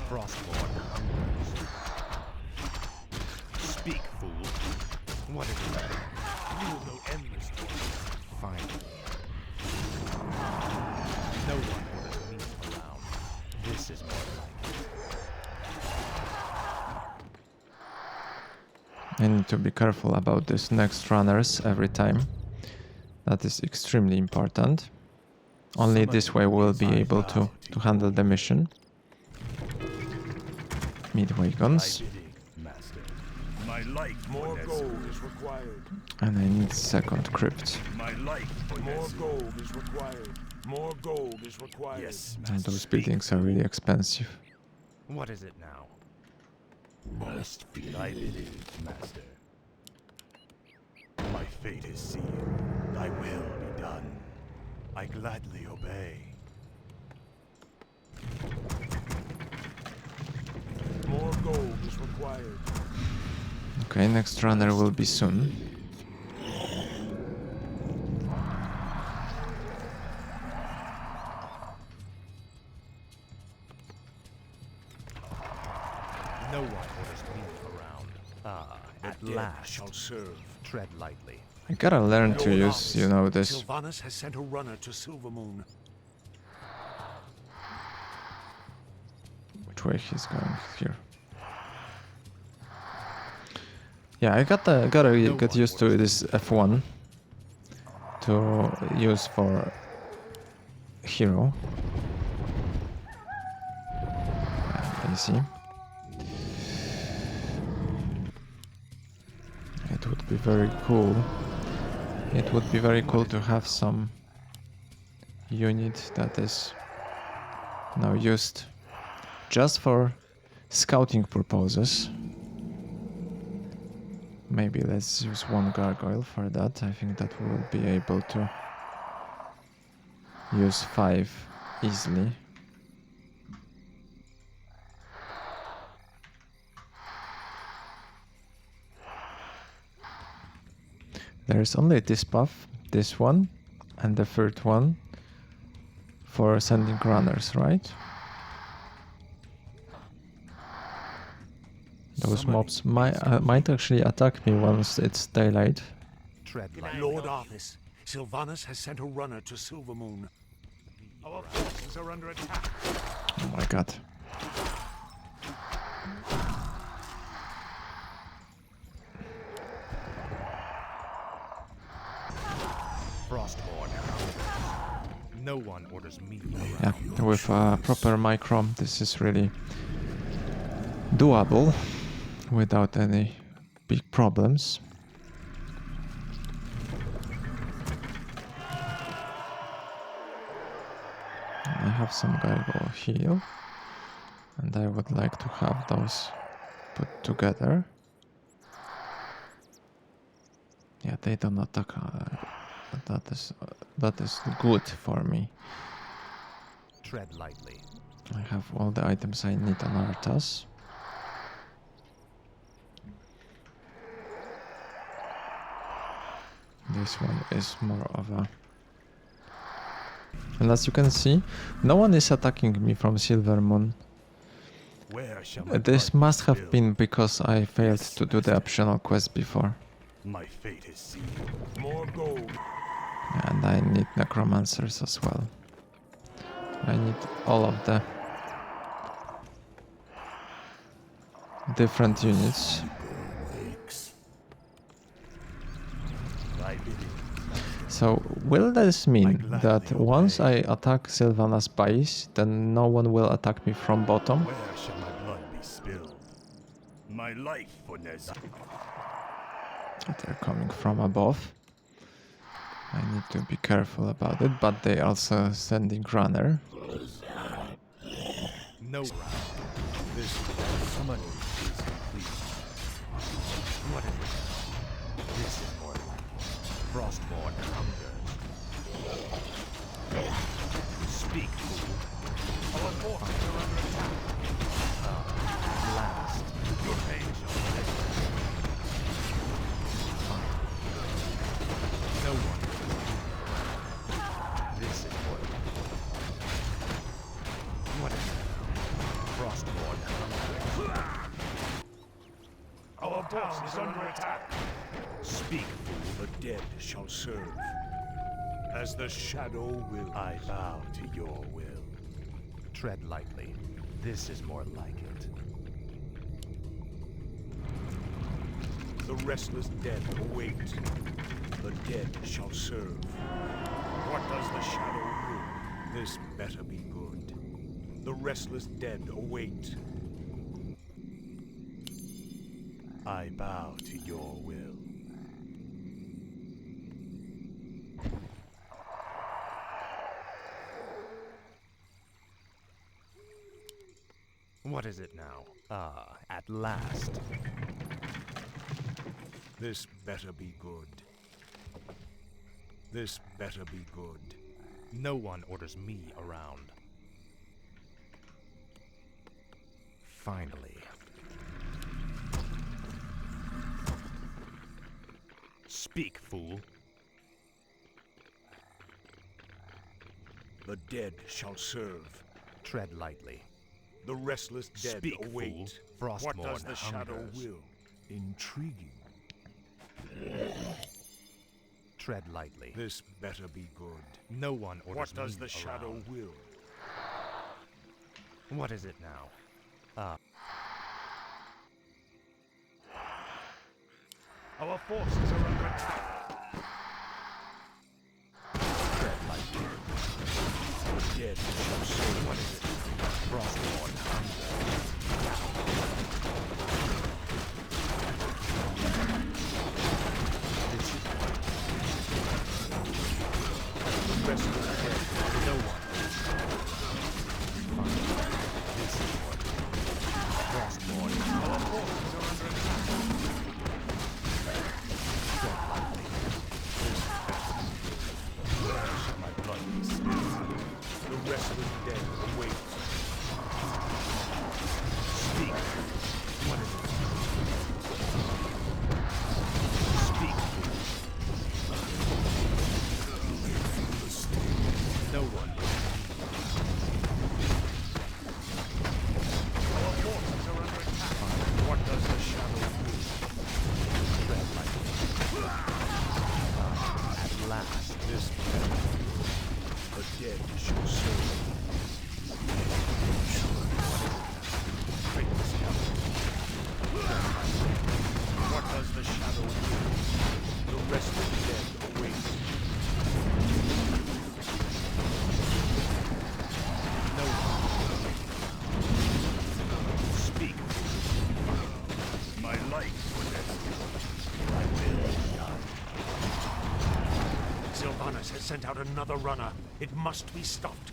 Frostborn hungers. Speak, fool. What is it?
You will know endless torment.
Finally. No one orders me around. This is more like it.
I need to be careful about these next runners every time. That is extremely important. Only this way we'll be able to handle the mission. Meat wagons.
Thy bidding, Master.
My life more gold is required.
And I need second crypt.
My life more gold is required. More gold is required.
Yes,
And
Master.
those buildings are really expensive.
What is it now?
Must be.
Thy bidding, Master. My fate is sealed. Thy will be done. I gladly obey.
More gold is required.
Okay, next runner will be soon.
No one orders me around. At
Dead
last.
shall serve.
Tread lightly.
I gotta learn to
Lord
use,
Arthas,
you know, this.
Sylvanas has sent a runner to Silvermoon.
Which way he's going here? Yeah, I gotta get used to this F1 to use for hero. Can you see? It would be very cool. It would be very cool to have some unit that is Now used just for scouting purposes. Maybe let's use one gargoyle for that. I think that we will be able to use 5 easily. There is only this buff, this one, and the third one for sending runners, right? Those mobs might actually attack me once it's daylight.
Tread lightly.
Lord Arthas, Sylvanas has sent a runner to Silvermoon.
Our forces are under attack.
Oh my god.
Frostborn. No one orders me.
Yeah, with a proper micro, this is really doable without any big problems. I have some gargoyle heal, and I would like to have those put together. Yeah, they don't attack. That is good for me.
Tread lightly.
I have all the items I need on Arthas. This one is more of a... And as you can see, no one is attacking me from Silvermoon.
Where shall my
This
blood
must
be
have been because I failed to do the optional quest before.
My fate is sealed. More gold.
And I need necromancers as well. I need all of the different units. So will this mean that once I attack Sylvanas base, then no one will attack me from bottom?
Where shall my blood be spilled? My life for Nez.
They're coming from above. I need to be careful about it, but they also sending runner.
No round. This summoning is complete. What is it? This is more like it. Frostborn hungers. Speak, fool.
Our forces are under attack.
Blast.
Your pain shall measure.
No one. This is more like it. What is it? Frostborn hungers.
Our town is under attack.
Speak, fool, the dead shall serve. As the shadow will.
I bow to your will.
Tread lightly. This is more like it.
The restless dead await. The dead shall serve. What does the shadow will? This better be good. The restless dead await.
I bow to your will.
What is it now? Ah, at last.
This better be good. This better be good.
No one orders me around. Finally. Speak, fool.
The dead shall serve.
Tread lightly.
The restless dead
Speak,
await.
fool.
What
Frostborn
does the shadow
hungers.
will? Intriguing.
Tread lightly.
This better be good.
No one orders
What does
me
the shadow
around.
will?
What is it now?
Our forces are under attack.
Tread lightly.
The dead shall serve.
What is it? Frostborn hunger. This is
The restless dead.
no one. Fine.
restless dead await. Speak. What is it? Speak. No one. Our forces are under attack. What does the shadow do? Tread lightly. At last, this battle, the dead shall serve. Break this cover. What does the shadow do? The restless dead await. No one. Speak. My life for this. I will be done. Sylvanas has sent out another runner. It must be stopped.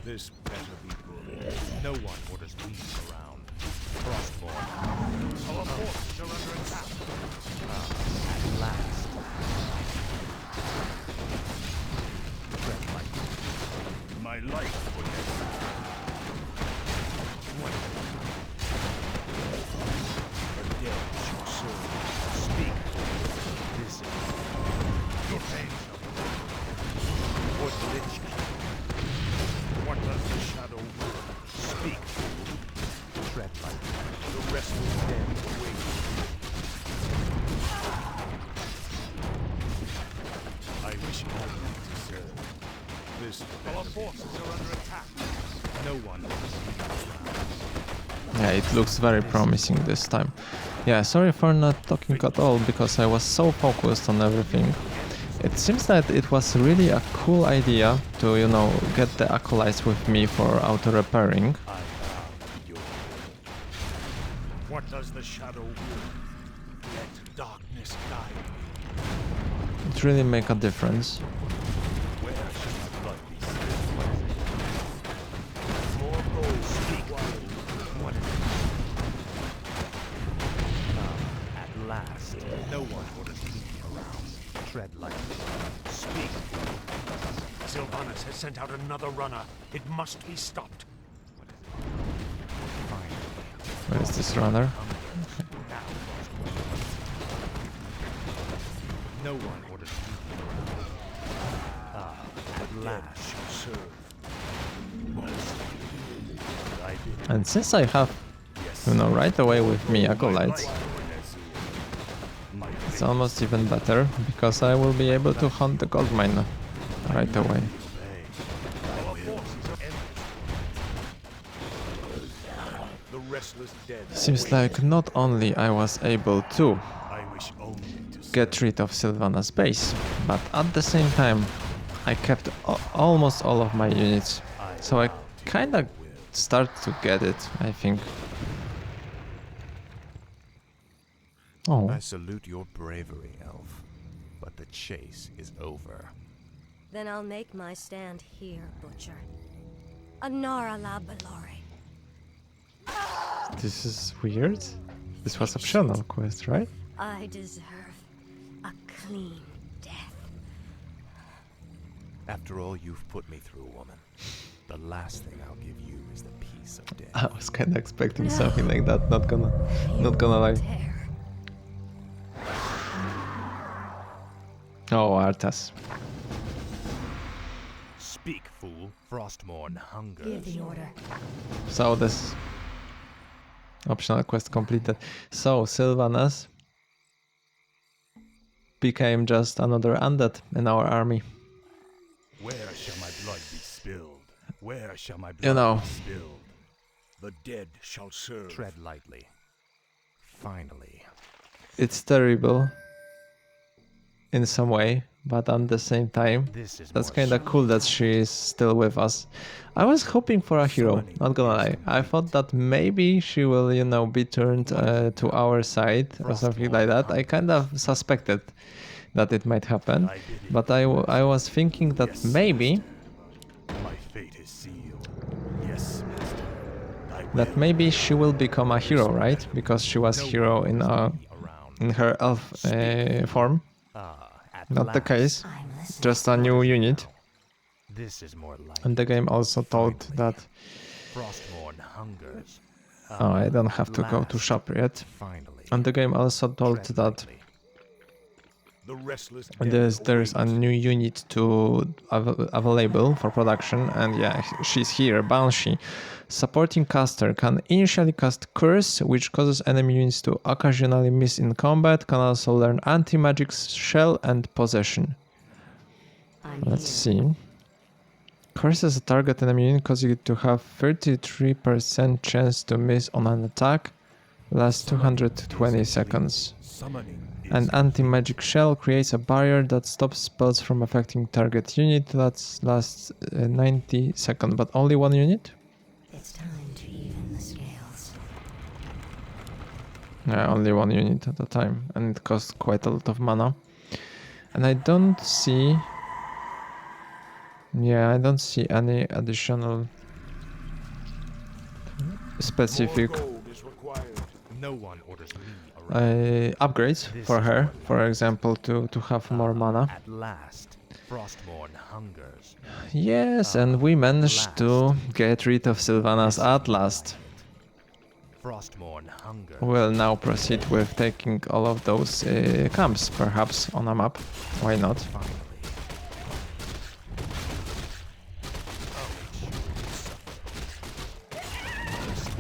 This better be good. No one orders me around. Frostborn. Our forces are under attack. At last. Tread lightly. My life for this. What? The dead shall serve. Speak. This is your pain. What lich? What does the shadow will? Speak. Tread lightly. The restless dead await. I wish only to serve. This our forces are under attack. No one will
Yeah, it looks very promising this time. Yeah, sorry for not talking at all, because I was so focused on everything. It seems that it was really a cool idea to, you know, get the acolytes with me for auto-repairing.
What does the shadow will? Let darkness guide me.
It really make a difference.
Where should my blood be spilled? More gold. Speak. What is it?
At last, no one orders me around. Tread lightly.
Speak. Sylvanas has sent out another runner. It must be stopped.
Where is this runner?
No one orders me around. At last
Shall serve.
And since I have, you know, right away with me acolytes, it's almost even better, because I will be able to hunt the gold mine right away.
The restless dead.
Seems like not only I was able to
I wish only to
get rid of Sylvanas' base, but at the same time I kept almost all of my units, so I kinda start to get it, I think. Oh,
I salute your bravery, Elf, but the chase is over.
Then I'll make my stand here, Butcher. Anara la Balori.
this is weird. This was optional quest, right?
I deserve a clean death.
After all you've put me through, woman, the last thing I'll give you is the peace of death.
I was kinda expecting something like that, not gonna lie.
Dare.
Oh, Arthas.
Speak, fool. Frostmourne hungers.
Give the order.
So this optional quest completed. So Sylvanas became just another undead in our army.
Where shall my blood be spilled? Where shall my blood
You know.
be spilled? The dead shall serve.
Tread lightly. Finally.
It's terrible in some way, but at the same time,
This is
that's
more
kind of cool that she is still with us. I was hoping for a hero, not gonna lie. I thought that maybe she will, you know, be turned to our side or something like that. I kind of suspected that it might happen, but I was thinking that maybe
My fate is sealed. Yes, master. I
that
will.
maybe she will become a hero, right? Because she was hero in her elf form.
At
Not the
last.
case,
I'm listening.
just a new unit.
This is more like
And the
it.
game also told that
Frostmourne hungers.
oh, I don't have
At
to go to
last.
shop yet.
Finally.
And the game also told
Tread
that
lightly.
The restless dead
there's a
await.
new unit available for production, and yeah, she's here. Banshee, supporting caster, can initially cast Curse, which causes enemy units to occasionally miss in combat. Can also learn Anti-Magic, Shell, and Possession.
I'm
Let's
here.
see. Curse as a target enemy unit causes it to have 33% chance to miss on an attack, lasts 220 seconds.
Summoning is
An anti-magic shell creates a barrier that stops spells from affecting target unit. That lasts 90 seconds, but only one unit?
It's time to even the scales.
Yeah, only one unit at a time, and it costs quite a lot of mana. And I don't see... Yeah, I don't see any additional specific
more gold is required.
No one orders me around.
upgrades for her, for example, to have more mana.
At last. Frostmourne hungers.
Yes, and we managed to get rid of Sylvanas at last.
Frostmourne hungers.
We'll now proceed with taking all of those camps, perhaps, on a map. Why not?
Finally.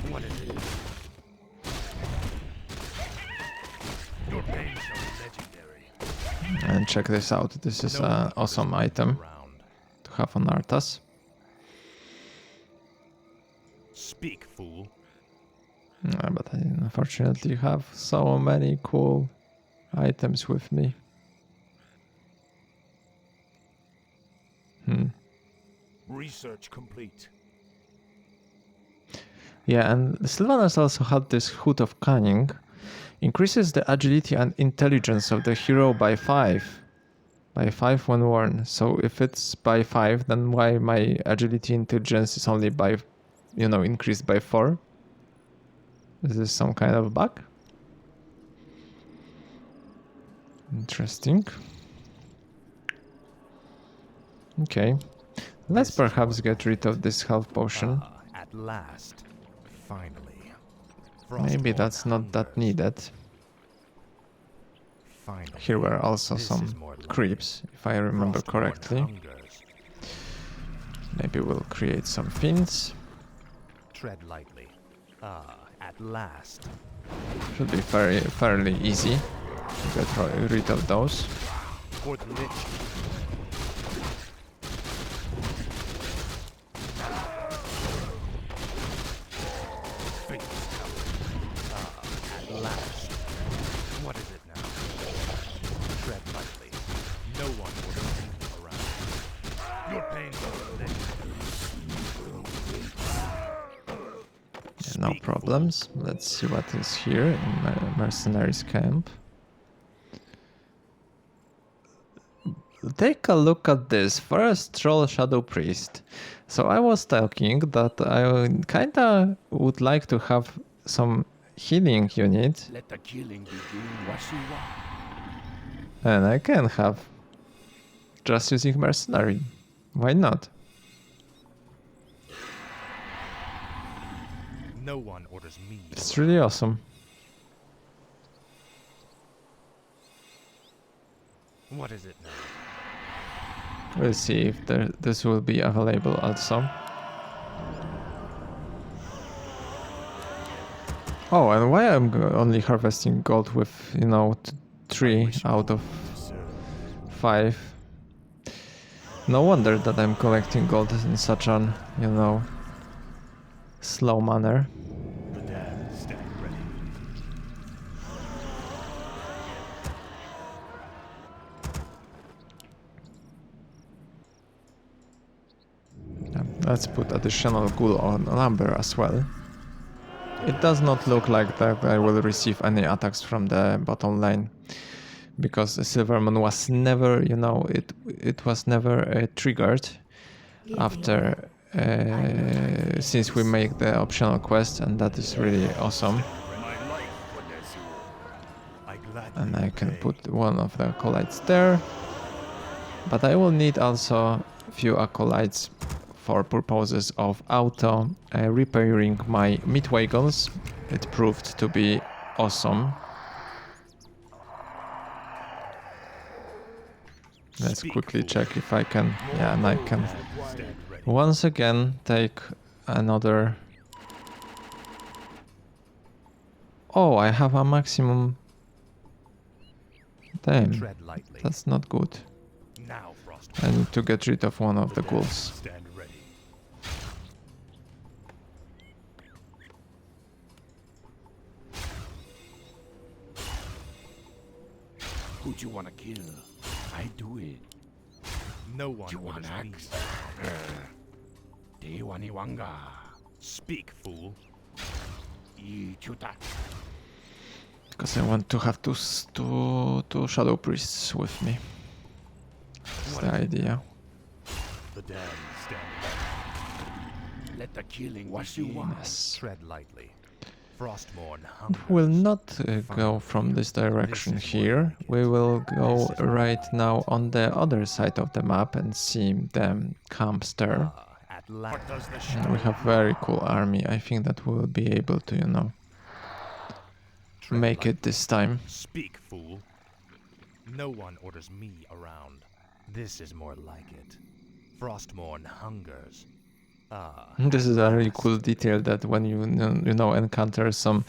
What is it?
Your pain shall be legendary.
And check this out. This is an awesome item
Around.
to have on Arthas.
Speak, fool.
But I unfortunately have so many cool items with me.
Research complete.
Yeah, and Sylvanas also had this Hood of Cunning. Increases the agility and intelligence of the hero by 5. By 5 when worn. So if it's by 5, then why my agility intelligence is only by, you know, increased by 4? Is this some kind of bug? Interesting. Okay. Let's perhaps get rid of this health potion.
At last. Finally.
Maybe that's not that needed.
Finally.
Here were also
This
some
is more like
creeps, if I remember
Frostmourne
correctly.
hungers.
Maybe we'll create some fins.
Tread lightly. At last.
Should be fairly easy to get rid of those.
For the Lich. At last. What is it now? Tread lightly. No one will see you around. Your pain will be
Yeah, no problems. Let's see what is here in Mercenaries camp. Take a look at this. First Troll Shadow Priest. So I was talking that I kinda would like to have some healing unit,
Let the killing begin, Wasiwa.
and I can have just using Mercenary. Why not?
No one orders me.
It's really awesome.
What is it now?
We'll see if this will be available also. Oh, and why I'm only harvesting gold with, you know, 3 out of 5. No wonder that I'm collecting gold in such an, you know, slow manner.
The dead stand ready.
Let's put additional ghoul on lumber as well. It does not look like that I will receive any attacks from the bottom line, because the Silvermoon was never, you know, it was never triggered after since we make the optional quest, and that is really awesome. And I can put one of the acolytes there, but I will need also a few acolytes for purposes of auto repairing my meat wagons. It proved to be awesome. Let's quickly check if I can. Yeah, and I can once again take another. Oh, I have a maximum. Damn, that's not good. I need to get rid of one of the ghouls.
Stand ready.
Who do you want to kill? I do it.
No one
Do you want
orders me.
axe? Dewaniwanga.
Speak, fool.
Ichuta.
Because I want to have two shadow priests with me. That's the idea.
The damned stand ready.
Let the killing what you want.
Yes.
Tread lightly. Frostmourne
We will
hungers.
not go from this direction here. We will go right now on the other side of the map and see them camps there.
At last.
What does the
And
shadow
we have very cool army. I think that we will be able to, you know, make it this time.
Speak, fool. No one orders me around. This is more like it. Frostmourne hungers.
This is a really cool detail that when you know encounter some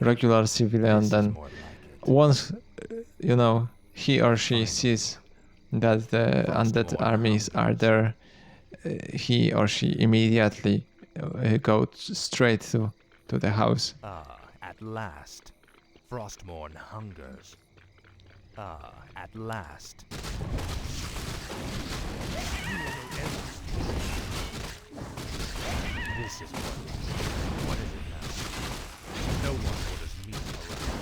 regular civilian, then once you know he or she sees that the undead armies are there, he or she immediately goes straight to the house.
At last. Frostmourne hungers. At last. This is what is it now? No one orders me around.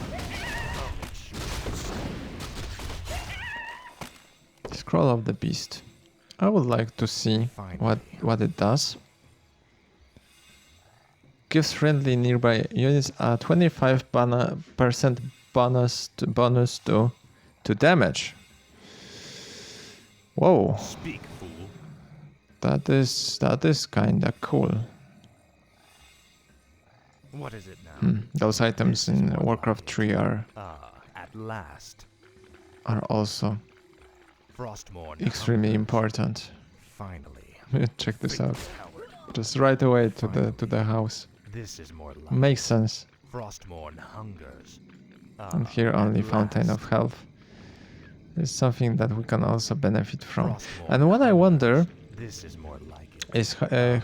I'll make sure it's
Scroll of the Beast. I would like to see what it does. Gives friendly nearby units a 25% bonus to damage. Whoa,
Speak, fool.
that is kinda cool.
What is it now?
Those items in Warcraft 3 are
At last.
also
Frostmourne
extremely
hungers.
important.
Finally.
Check this out. Just right away to the house.
This is more like
Makes sense.
Frostmourne hungers.
And here only
at
Fountain
last.
of Health is something that we can also benefit from.
Frostmourne
And what I wonder
This is more like it.
is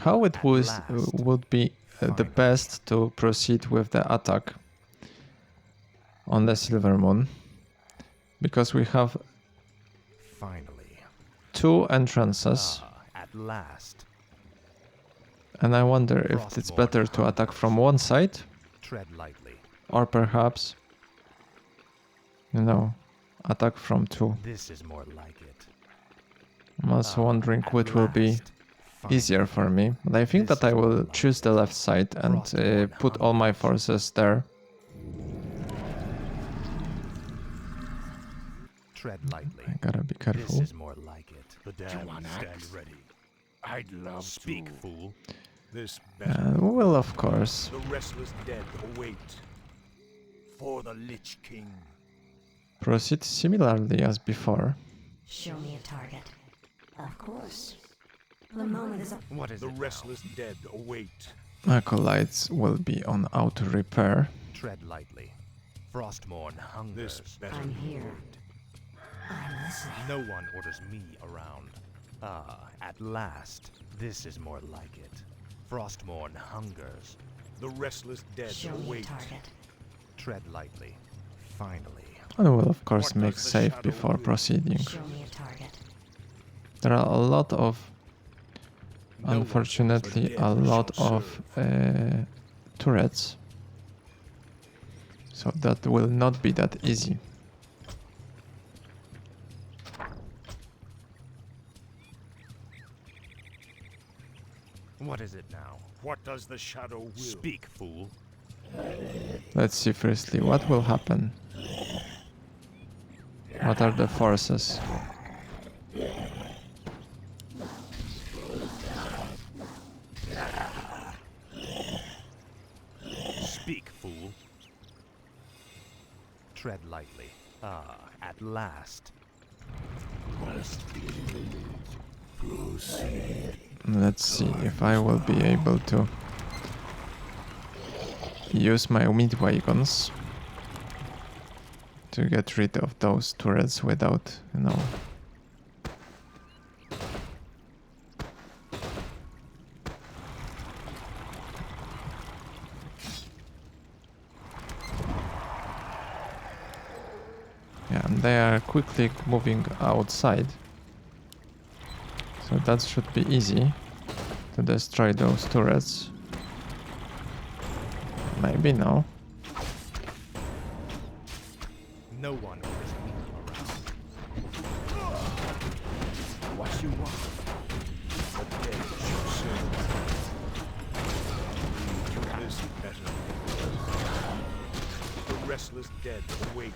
how it would be the
Finally.
best to proceed with the attack on the Silvermoon, because we have
Finally.
two entrances,
At last.
and I wonder if it's better to attack from one side,
Tread lightly.
or perhaps, you know, attack from two.
This is more like it.
I'm also wondering
At
which will be
last.
easier for me, but I think that I will choose the left side and put all my forces there.
Tread lightly.
I gotta be
This
careful.
is more like it.
The damned
want
stand
axe?
ready.
I'd love
Speak,
to.
fool.
This better.
And we will, of course,
The restless dead await. For the Lich King.
proceed similarly as before.
Show me a target. Of course. The moment is up.
What is
The
it now?
restless dead await.
Acolytes will be on auto repair.
Tread lightly. Frostmourne hungers.
This better
I'm
be
here.
good.
I'm listening.
No one orders me around. At last. This is more like it. Frostmourne hungers.
The restless dead
Show me a
await.
target.
Tread lightly. Finally.
And we'll of course
What
make
does the
save
shadow
before
will?
proceeding.
Show me a target.
There are a lot of unfortunately a lot of turrets. So that will not be that easy.
What is it now?
What does the shadow will?
Speak, fool.
Let's see firstly what will happen. What are the forces?
Speak, fool. Tread lightly. Ah, at last.
Let's see if I will be able to use my mid wagons to get rid of those turrets without, you know. Yeah, and they are quickly moving outside. So that should be easy to destroy those turrets. Maybe no.
No one is me around. What you want?
The dead shall serve. This better. The restless dead await.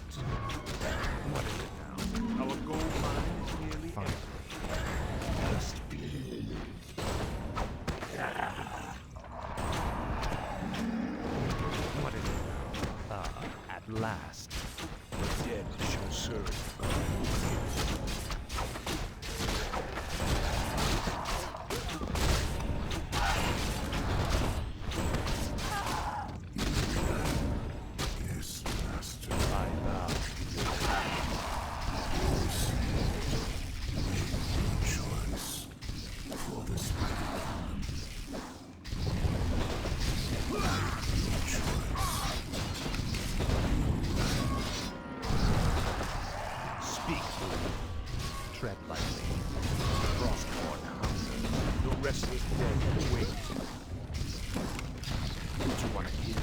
What is it now?
Our gold mine is nearly
Fine.
empty.
What is it now? Ah, at last.
The dead shall serve.
Yes, master.
I bow to your
Choice for this
Speak, fool. Tread lightly. Frostborn hunger.
The restless dead await.
Who do you want to kill?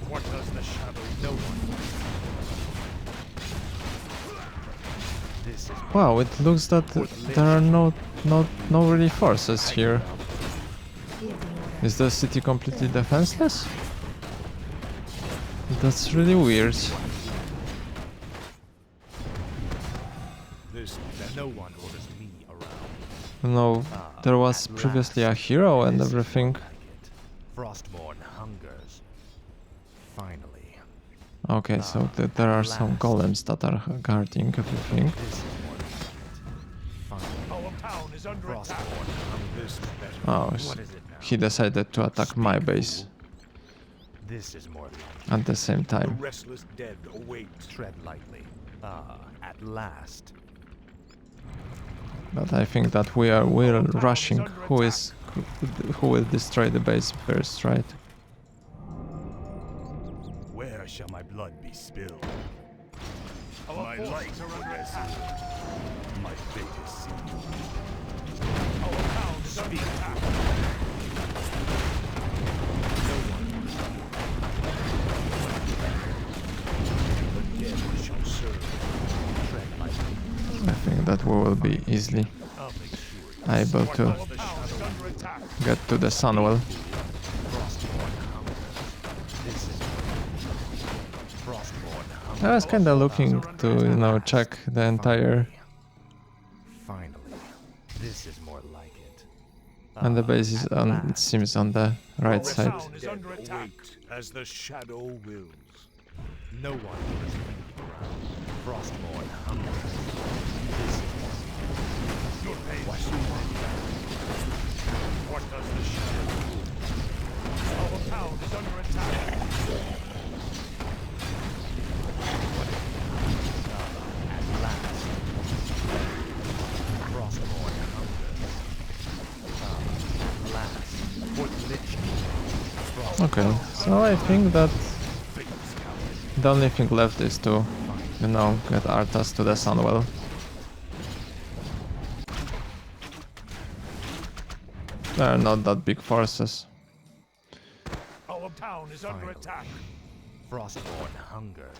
What does the shadow
No one. This is
Wow, it looks that there are no really forces here. Is the city completely defenseless? That's really weird.
this better.
no one orders me around.
No, there was previously a hero and
This is
everything.
more like it. Frostborn hungers. Finally.
Okay, so there are some golems that are guarding everything.
This is more like it. Finally.
Our town is under attack.
Frostborn
This better.
Oh,
What is it now?
he decided to attack my base
This is more like
at the same
The
time.
restless dead await.
tread lightly. Ah, at last.
But I think that we're rushing. Who will destroy the base first, right?
Where shall my blood be spilled? My light progresses. My fate is sealed.
Our town is under attack. The dead shall serve.
Tread lightly.
I think that we will be easily
I'll make sure you
able to
Our town is under attack.
get to the Sunwell.
Frostborn hunger. This is Frostborn hunger.
I was kinda looking to, you know, check the entire...
Finally. This is more like it.
And the base is
At
on, it
last.
seems, on the right
Our
side.
town is under attack. As the shadow wills.
No one orders me around. Frostborn hunger. This is
Your pain. What does the shadow will? Our town is under attack.
at last. Frostborn hunger. At last. For the Lich King.
Okay, so I think that the only thing left is to, you know, get Arthas to the Sunwell. There are not that big forces.
Our town is under attack.
Frostborn hungers.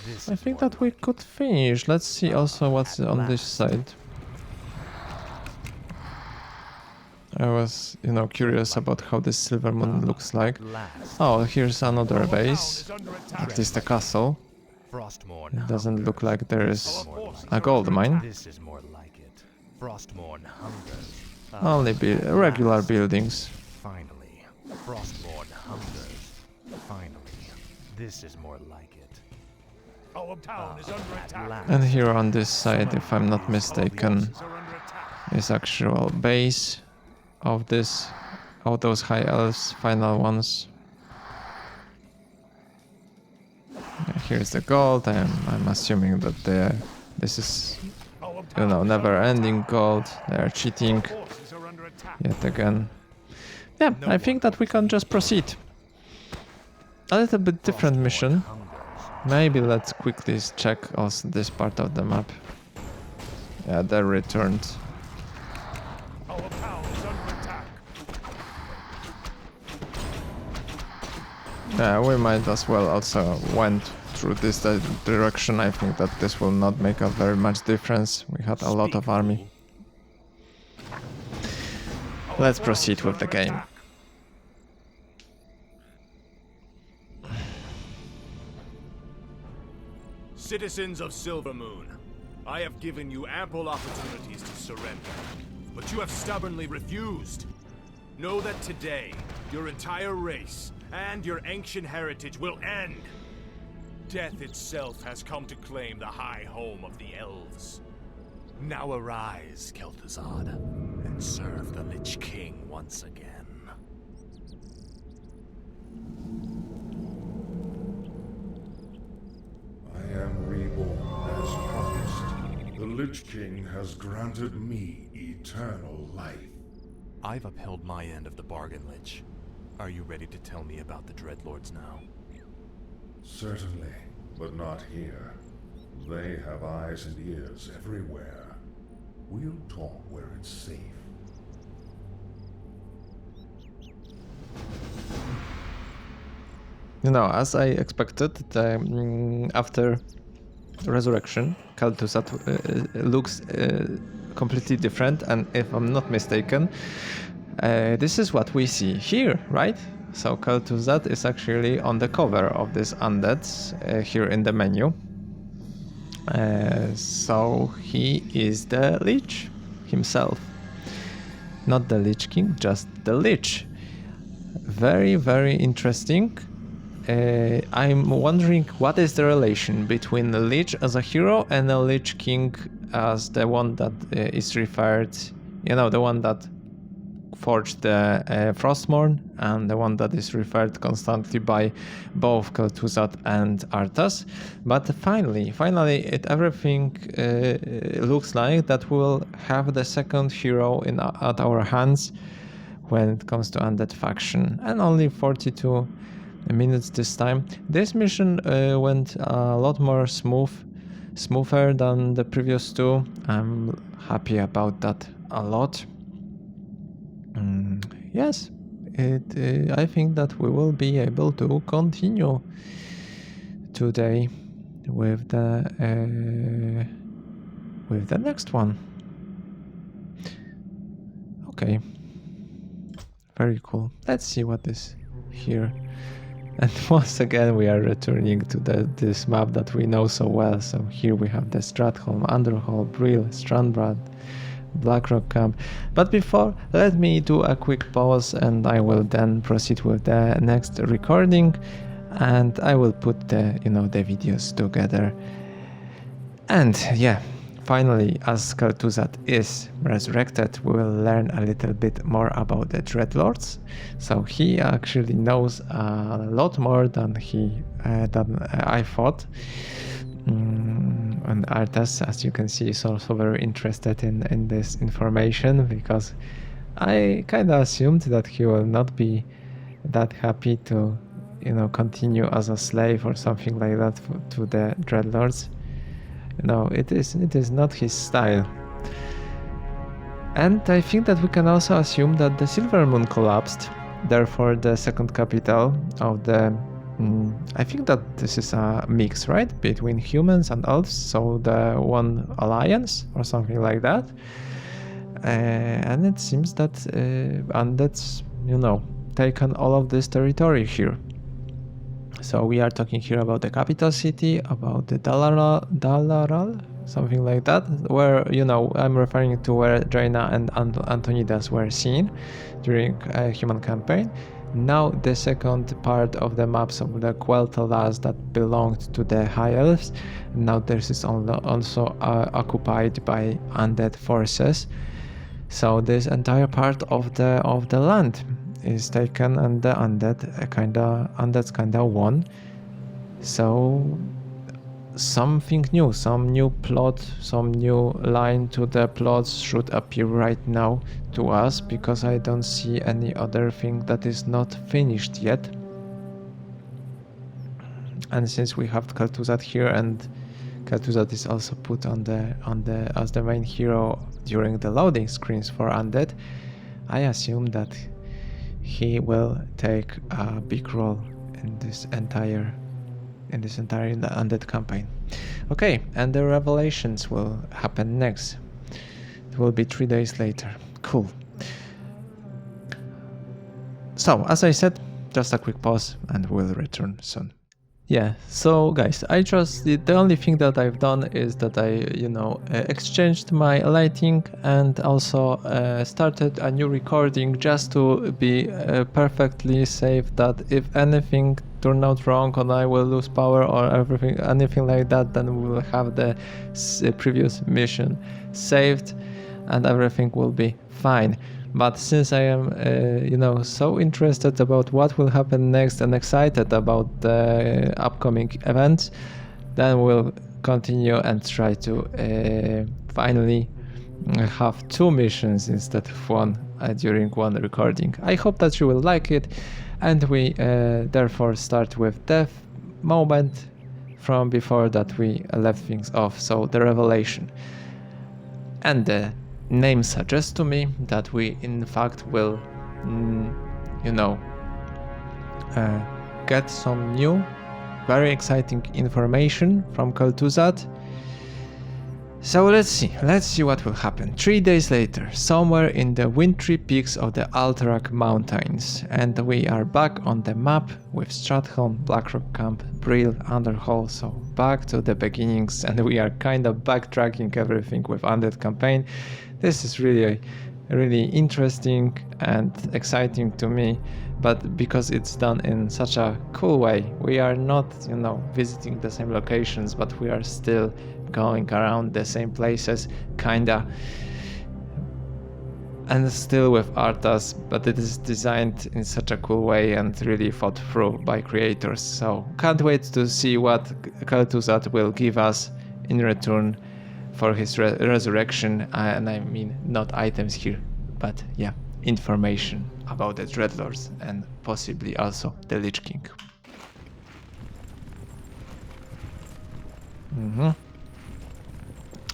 This
I
is
think
more
that we
like
could finish. Let's see also what's
at
on this
last.
side. I was, curious about how this Silver Moon looks like.
last.
Oh, here's another
Our town
base.
is under attack.
At least a castle.
Frostborn
It doesn't look
hungers.
like there
This
is
more like
a gold mine.
This is more like it. Frostborn hungers.
Only
at
regular
last.
buildings.
Finally, Frostborn hungers. Finally, this is more like it.
Our town is under
At
attack.
last.
And here on this side, if I'm not mistaken,
Forces are under attack.
is actual base of those high elves, final ones. Yeah, here's the gold. I'm assuming that this is
Our town is
never-ending gold. They are cheating
forces are under attack.
yet again. Yeah, I think that we can just proceed. A little bit different mission. Maybe let's quickly check also this part of the map. Yeah, they returned.
Our town is under attack.
Yeah, we might as well also went through this direction. I think that this will not make a very much difference. We had a lot of army. Let's proceed with the game.
Citizens of Silvermoon, I have given you ample opportunities to surrender, but you have stubbornly refused. Know that today, your entire race and your ancient heritage will end. Death itself has come to claim the high home of the elves. Now arise, Kel'Thuzad, and serve the Lich King once again.
I am reborn as promised. The Lich King has granted me eternal life.
I've upheld my end of the bargain, Lich. Are you ready to tell me about the Dreadlords now?
Certainly, but not here. They have eyes and ears everywhere. We'll talk where it's safe.
As I expected, after Resurrection, Kel'Thuzad looks completely different, and if I'm not mistaken, this is what we see here, right? So Kel'Thuzad is actually on the cover of this Undead here in the menu. So he is the Lich himself. Not the Lich King, just the Lich. Very, very interesting. I'm wondering what is the relation between the Lich as a hero and the Lich King as the one that is referred, the one that forged the Frostmourne, and the one that is referred constantly by both Kel'Thuzad and Arthas. But finally, everything looks like that we'll have the second hero at our hands when it comes to Undead faction, and only 42 minutes this time. This mission went a lot more smoother than the previous two. I'm happy about that a lot. Yes, I think that we will be able to continue today with the next one. Okay, very cool. Let's see what is here. And once again, we are returning to this map that we know so well. So here we have the Stratholme, Underhall, Brill, Strandbrand, Blackrock Camp. But before, let me do a quick pause, and I will then proceed with the next recording, and I will put the videos together. And yeah, finally, as Kel'Thuzad is resurrected, we will learn a little bit more about the Dreadlords. So he actually knows a lot more than I thought. And Arthas, as you can see, is also very interested in this information, because I kind of assumed that he will not be that happy to, continue as a slave or something like that to the Dreadlords. It is not his style. And I think that we can also assume that the Silver Moon collapsed, therefore the second capital of the... I think that this is a mix, right? Between humans and elves, so the one alliance or something like that. And it seems that Undead's, taken all of this territory here. So we are talking here about the capital city, about the Dalaral, something like that, where, I'm referring to where Jaina and Antonidas were seen during a human campaign. Now the second part of the maps of the Quel'Thalas that belonged to the High Elves. Now this is also occupied by undead forces. So this entire part of the land is taken, and the undead's kinda won. So something new, some new plot, some new line to the plots should appear right now to us, because I don't see any other thing that is not finished yet. And since we have Kel'Thuzad here, and Kel'Thuzad is also put as the main hero during the loading screens for Undead, I assume that he will take a big role in this entire Undead campaign. Okay, and the revelations will happen next. It will be 3 days later. Cool. So, as I said, just a quick pause and we'll return soon. Yeah, so guys, the only thing that I've done is that I, exchanged my lighting and also started a new recording just to be perfectly safe that if anything turned out wrong or I will lose power or anything like that, then we will have the previous mission saved and everything will be fine. But since I am, so interested about what will happen next and excited about the upcoming events, then we'll continue and try to finally have 2 missions instead of 1 during 1 recording. I hope that you will like it, and we therefore start with the moment from before that we left things off, so the revelation. And the name suggests to me that we in fact will get some new very exciting information from Kel'Thuzad. So let's see what will happen. 3 days later, somewhere in the wintry peaks of the Alterac Mountains, and we are back on the map with Stratholme, Blackrock Camp, Brill, Underhall, so back to the beginnings, and we are kind of backtracking everything with Undead campaign. This is really interesting and exciting to me, but because it's done in such a cool way. We are not, visiting the same locations, but we are still going around the same places, kinda, and still with Arthas, but it is designed in such a cool way and really thought through by creators. So can't wait to see what Kel'Thuzad will give us in return for his resurrection, and I mean not items here, but yeah, information about the Dreadlords and possibly also the Lich King.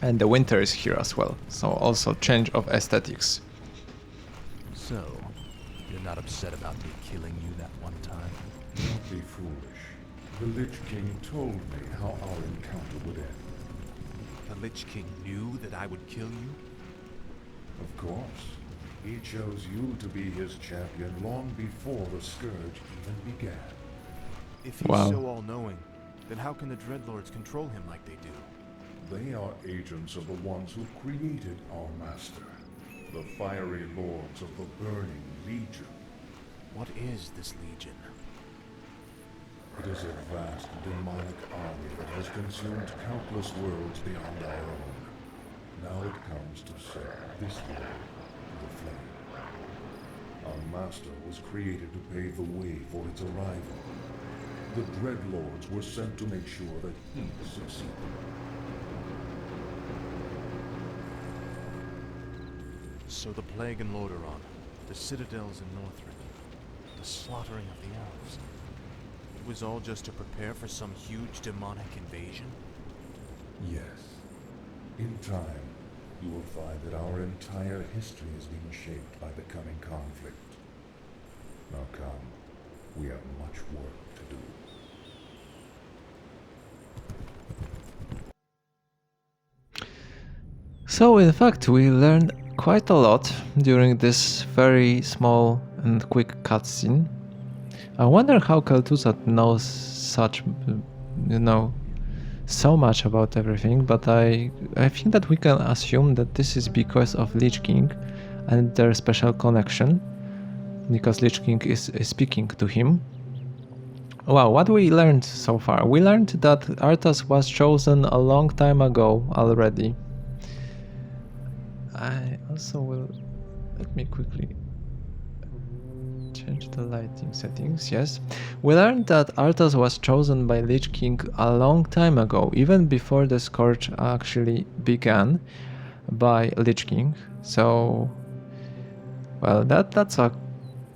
And the winter is here as well, so also change of aesthetics.
So, you're not upset about me killing you that one time?
Don't be foolish. The Lich King told me how our encounter would end.
The Lich King knew that I would kill you?
Of course. He chose you to be his champion long before the Scourge even began.
If he's
Wow.
so all-knowing, then how can the Dreadlords control him like they do?
They are agents of the ones who created our master, the fiery lords of the Burning Legion.
What is this Legion?
It is a vast demonic army that has consumed countless worlds beyond our own. Now it comes to serve this world to the flame. Our master was created to pave the way for its arrival. The Dreadlords were sent to make sure that he succeeded.
So the Plague in Lordaeron, the citadels in Northrend, the slaughtering of the elves. It was all just to prepare for some huge demonic invasion?
Yes. In time, You will find that our entire history is being shaped by the coming conflict. Now come, we have much work to do.
So in fact we learned quite a lot during this very small and quick cutscene. I wonder how Kel'Thuzad knows such, so much about everything, but I think that we can assume that this is because of Lich King and their special connection, because Lich King is speaking to him. Wow, what we learned so far? We learned that Arthas was chosen a long time ago already. I also will... Let me quickly change the lighting settings. Yes, we learned that Arthas was chosen by Lich King a long time ago, even before the Scourge actually began by Lich King. So, well, that's a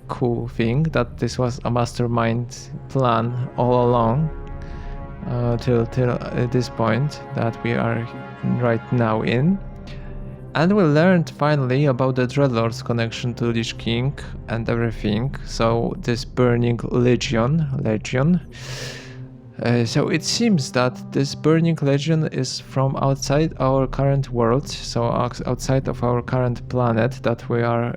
cool thing, that this was a mastermind plan all along, till this point that we are right now in. And we learned finally about the Dreadlord's connection to Lich King and everything. So this burning legion. So it seems that this burning legion is from outside our current world, so outside of our current planet that we are,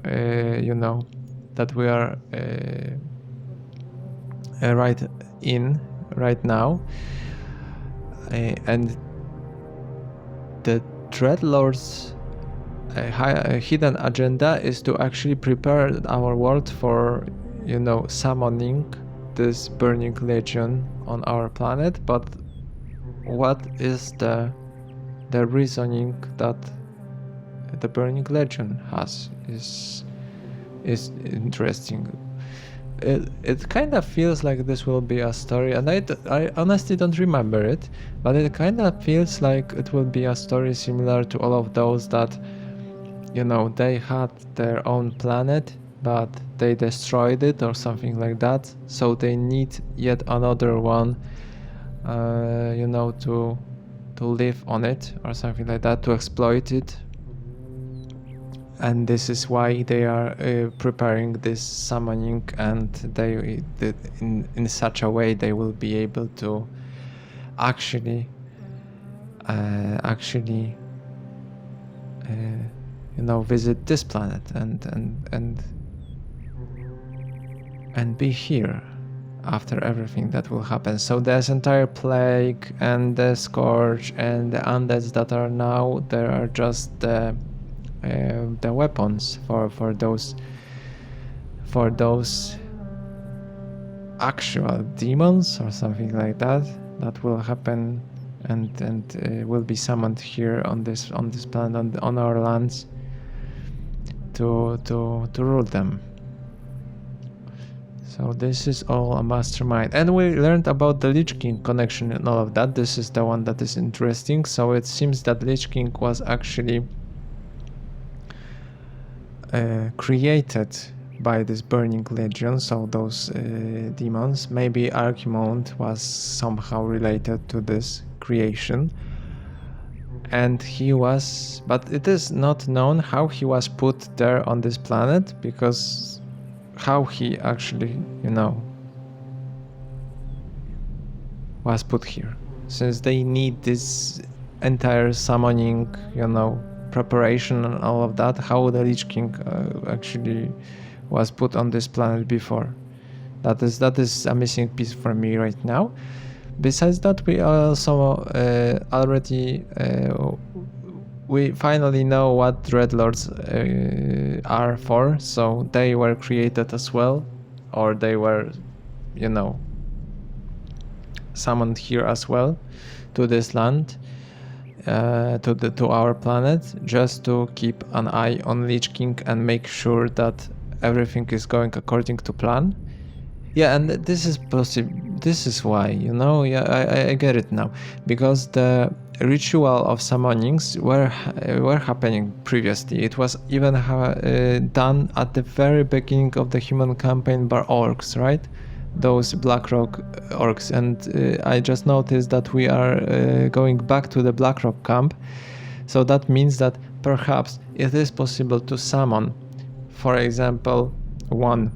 right now, and the Dreadlord's a hidden agenda is to actually prepare our world for, summoning this burning legion on our planet. But what is the reasoning that the burning legion has is interesting. It kind of feels like this will be a story, and I honestly don't remember it, but it kind of feels like it will be a story similar to all of those that, they had their own planet, but they destroyed it or something like that, so they need yet another one, to live on it or something like that, to exploit it. And this is why they are preparing this summoning, and they in such a way they will be able to actually visit this planet and be here after everything that will happen. So this entire plague and the Scourge and the Undeads that are now there are just the weapons for those actual demons or something like that will happen and will be summoned here on this planet, on our lands, to rule them. So this is all a mastermind, and we learned about the Lich King connection and all of that. This is the one that is interesting. So it seems that Lich King was actually created by this burning legion, so those demons. Maybe Archimonde was somehow related to this creation, and but it is not known how he was put there on this planet, because how he actually, was put here, since they need this entire summoning, preparation and all of that. How the Lich King actually was put on this planet before. That is a missing piece for me right now. Besides that, we also already we finally know what Dreadlords are for. So they were created as well, or they were, summoned here as well to this land. To our planet, just to keep an eye on Lich King and make sure that everything is going according to plan. Yeah, and this is why, I get it now, because the ritual of summonings were happening previously. It was even done at the very beginning of the human campaign by orcs, right? Those Blackrock orcs, and I just noticed that we are going back to the Blackrock camp, so that means that perhaps it is possible to summon, for example, one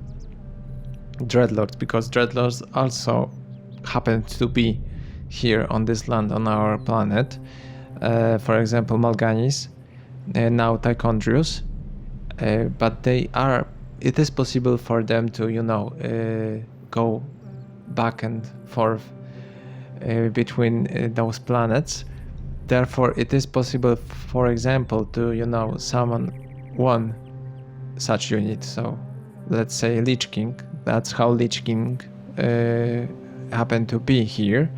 Dreadlord, because Dreadlords also happen to be here on this land, on our planet. For example, Mal'Ganis, now Tichondrius, but it is possible for them to, go back and forth between those planets. Therefore, it is possible, for example, to, summon one such unit. So, let's say Lich King. That's how Lich King happened to be here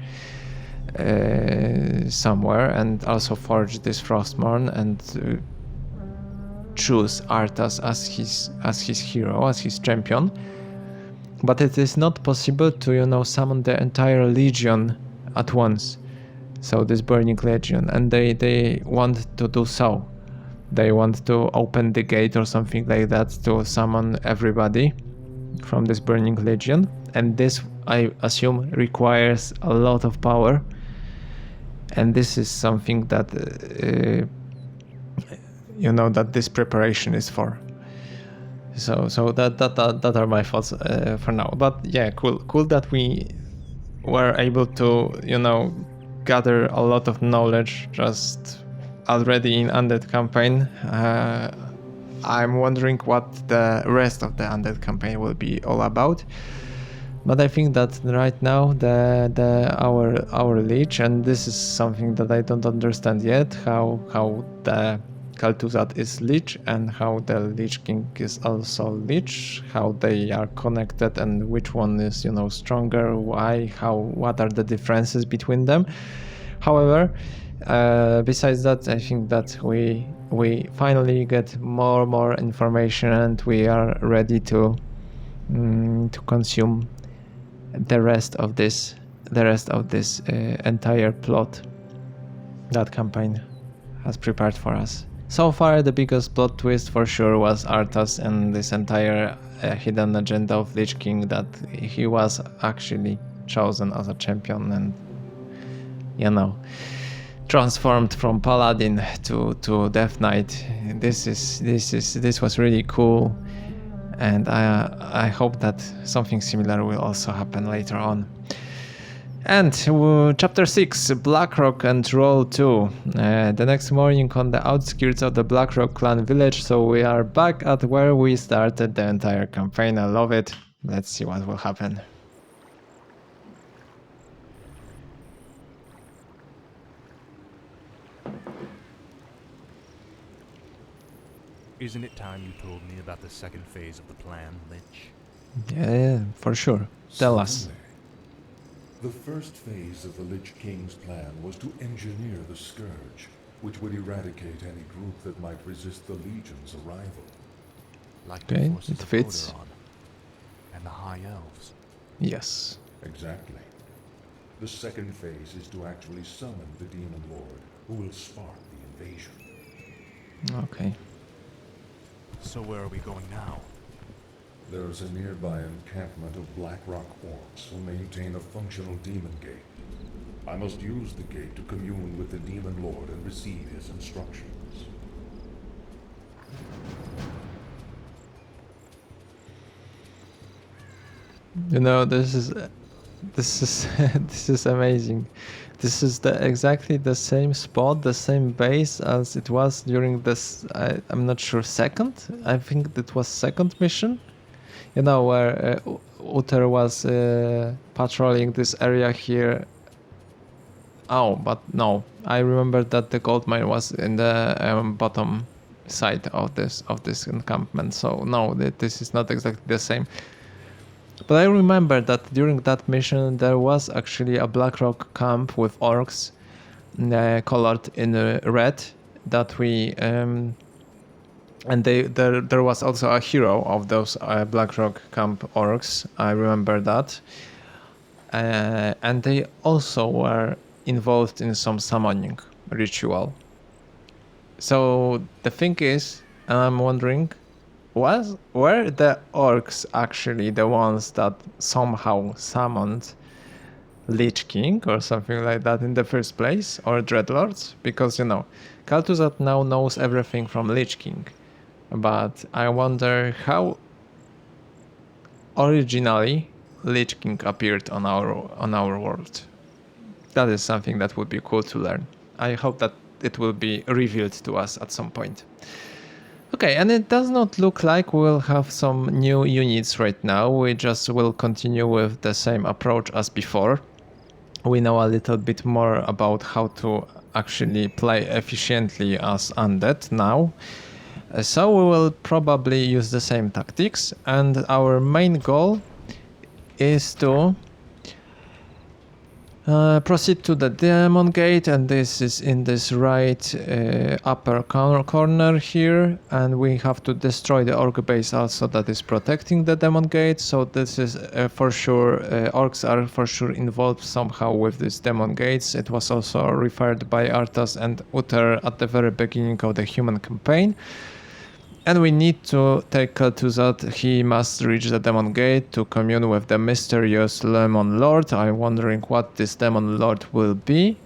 somewhere, and also forge this Frostmourne and choose Arthas as his hero, as his champion. But it is not possible to, summon the entire legion at once. So this Burning Legion, and they want to do so. They want to open the gate or something like that to summon everybody from this Burning Legion, and this, I assume, requires a lot of power. And this is something that that this preparation is for. So that are my thoughts for now. But yeah, cool that we were able to gather a lot of knowledge just already in Undead campaign. I'm wondering what the rest of the Undead campaign will be all about. But I think that right now our Lich, and this is something that I don't understand yet, how the Kaltuzat is Lich and how the Lich King is also Lich, how they are connected and which one is stronger, why, what are the differences between them. However, besides that, I think that we finally get more information, and we are ready to consume the rest of this entire plot that campaign has prepared for us. So far, the biggest plot twist for sure was Arthas and this entire hidden agenda of Lich King, that he was actually chosen as a champion and transformed from Paladin to Death Knight. This was really cool, and I hope that something similar will also happen later on. And chapter 6, Blackrock and Roll 2. The next morning on the outskirts of the Blackrock clan village, so we are back at where we started the entire campaign. I love it. Let's see what will happen.
Isn't it time you told me about the second phase of the plan, Lich?
Yeah, for sure. Tell us.
The first phase of the Lich King's plan was to engineer the Scourge, which would eradicate any group that might resist the Legion's arrival.
Like
Okay,
the forces
it
of
fits.
Odoron and the High Elves.
Yes.
Exactly. The second phase is to actually summon the Demon Lord, who will spark the invasion.
Okay.
So where are we going now?
There is a nearby encampment of Blackrock orcs who maintain a functional demon gate. I must use the gate to commune with the Demon Lord and receive his instructions.
This is this is amazing. This is exactly the same spot, the same base as it was during this. I'm not sure, second. I think it was second mission. Where Uther was patrolling this area here. Oh, but no, I remember that the gold mine was in the bottom side of this encampment. So no, this is not exactly the same. But I remember that during that mission there was actually a Blackrock camp with orcs colored in red that we and there was also a hero of those Blackrock camp orcs. I remember that, and they also were involved in some summoning ritual. So the thing is, and I'm wondering, were the orcs actually the ones that somehow summoned Lich King or something like that in the first place, or Dreadlords, because, you know, Kaltuzat now knows everything from Lich King. But I wonder how originally Lich King appeared on our world. That is something that would be cool to learn. I hope that it will be revealed to us at some point. Okay, and it does not look like we'll have some new units right now. We just will continue with the same approach as before. We know a little bit more about how to actually play efficiently as Undead now. So we will probably use the same tactics, and our main goal is to proceed to the Demon Gate, and this is in this right upper corner here, and we have to destroy the Orc base also that is protecting the Demon Gate. So this is for sure, Orcs are for sure involved somehow with these Demon Gates. It was also referred by Arthas and Uther at the very beginning of the human campaign. And we need to take Kaltuzat. He must reach the Demon Gate to commune with the mysterious Demon Lord. I'm wondering what this Demon Lord will be.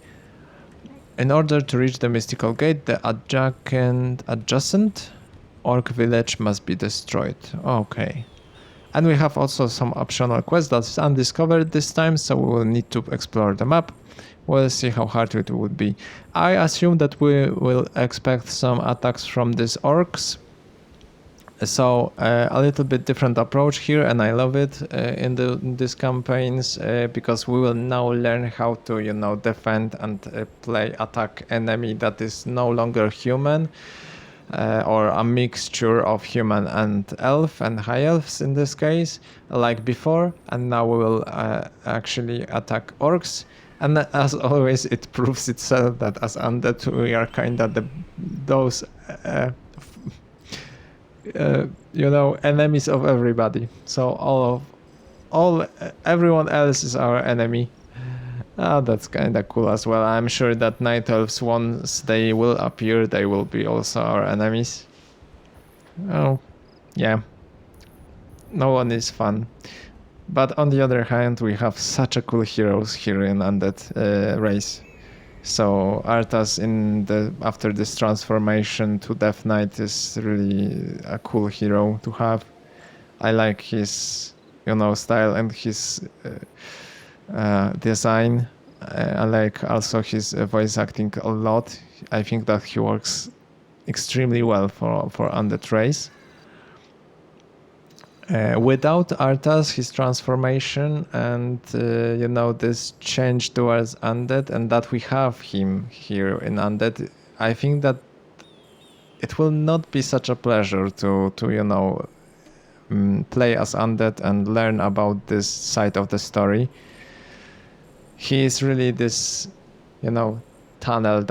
In order to reach the mystical gate, the adjacent Orc village must be destroyed. Okay. And we have also some optional quests that's undiscovered this time, so we will need to explore the map. We'll see how hard it would be. I assume that we will expect some attacks from these Orcs. So a little bit different approach here, and I love it in these campaigns because we will now learn how to, you know, defend and attack enemy that is no longer human or a mixture of human and elf and high elves in this case, like before. And now we will actually attack orcs. And as always, it proves itself that as undead we are kind of those. You know, enemies of everybody. So everyone else is our enemy. That's kind of cool as well. I'm sure that night elves, once they will appear, they will be also our enemies. Oh, yeah. No one is fun. But on the other hand, we have such a cool heroes here in Undead race. So Arthas after this transformation to Death Knight is really a cool hero to have. I like his, you know, style and his design. I like also his voice acting a lot. I think that he works extremely well for Undead race. Without Arthas, his transformation and you know, this change towards Undead, and that we have him here in Undead, I think that it will not be such a pleasure to you know, play as Undead and learn about this side of the story. He is really this, you know, tunnel,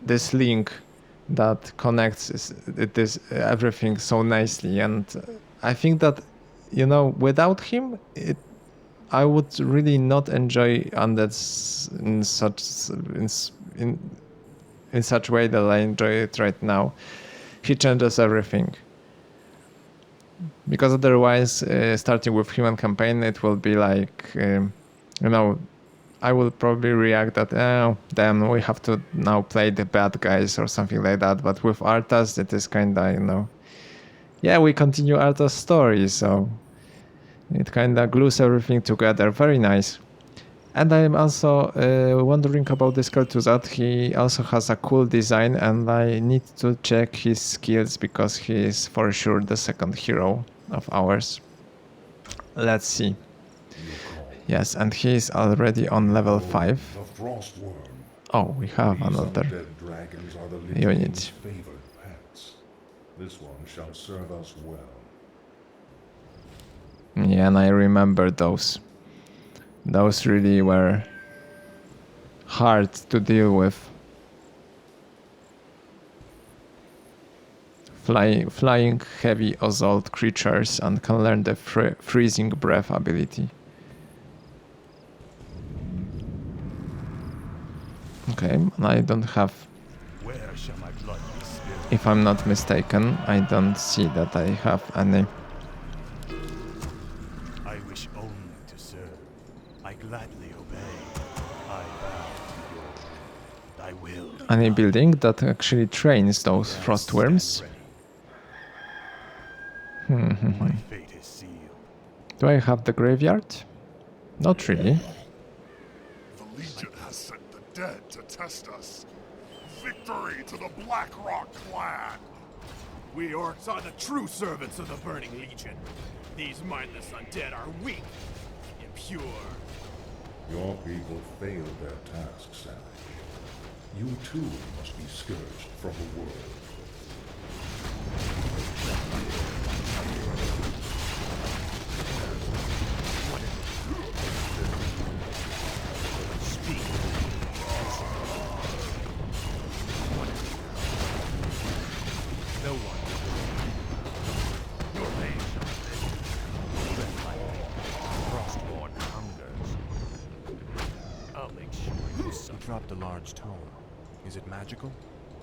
this link that connects this everything so nicely. And I think that, you know, without him, I would really not enjoy Undead in such way that I enjoy it right now. He changes everything. Because otherwise, starting with human campaign, it will be like, you know, I will probably react that, oh, damn, we have to now play the bad guys or something like that. But with Arthas, it is kind of, you know, yeah, we continue Arthas' story, so it kind of glues everything together. Very nice. And I'm also wondering about this Kaltuzat. He also has a cool design, and I need to check his skills because he is for sure the second hero of ours. Let's see. Yes, and he is already on level 5. Oh, we have another unit.
This one shall serve us well.
Yeah, and I remember those. Those really were hard to deal with. Flying heavy assault creatures and can learn the freezing breath ability. Okay, I don't have.
Where shall my blood be spilled?
If I'm not mistaken, I don't see that I have any.
I wish only to serve. I gladly obey.
any building that actually trains those frost worms.
My fate is sealed.
Do I have the graveyard? Not really.
The Legion has sent the dead to test us. Victory to the Blackrock clan!
We orcs are the true servants of the Burning Legion. These mindless undead are weak, impure.
Your people failed their task, Savage. You too must be scourged from the world.
Speak. No one. Your name. Tread lightly. Frostborn hungers. I'll make sure you suffer.
He dropped a large tome. Is it magical?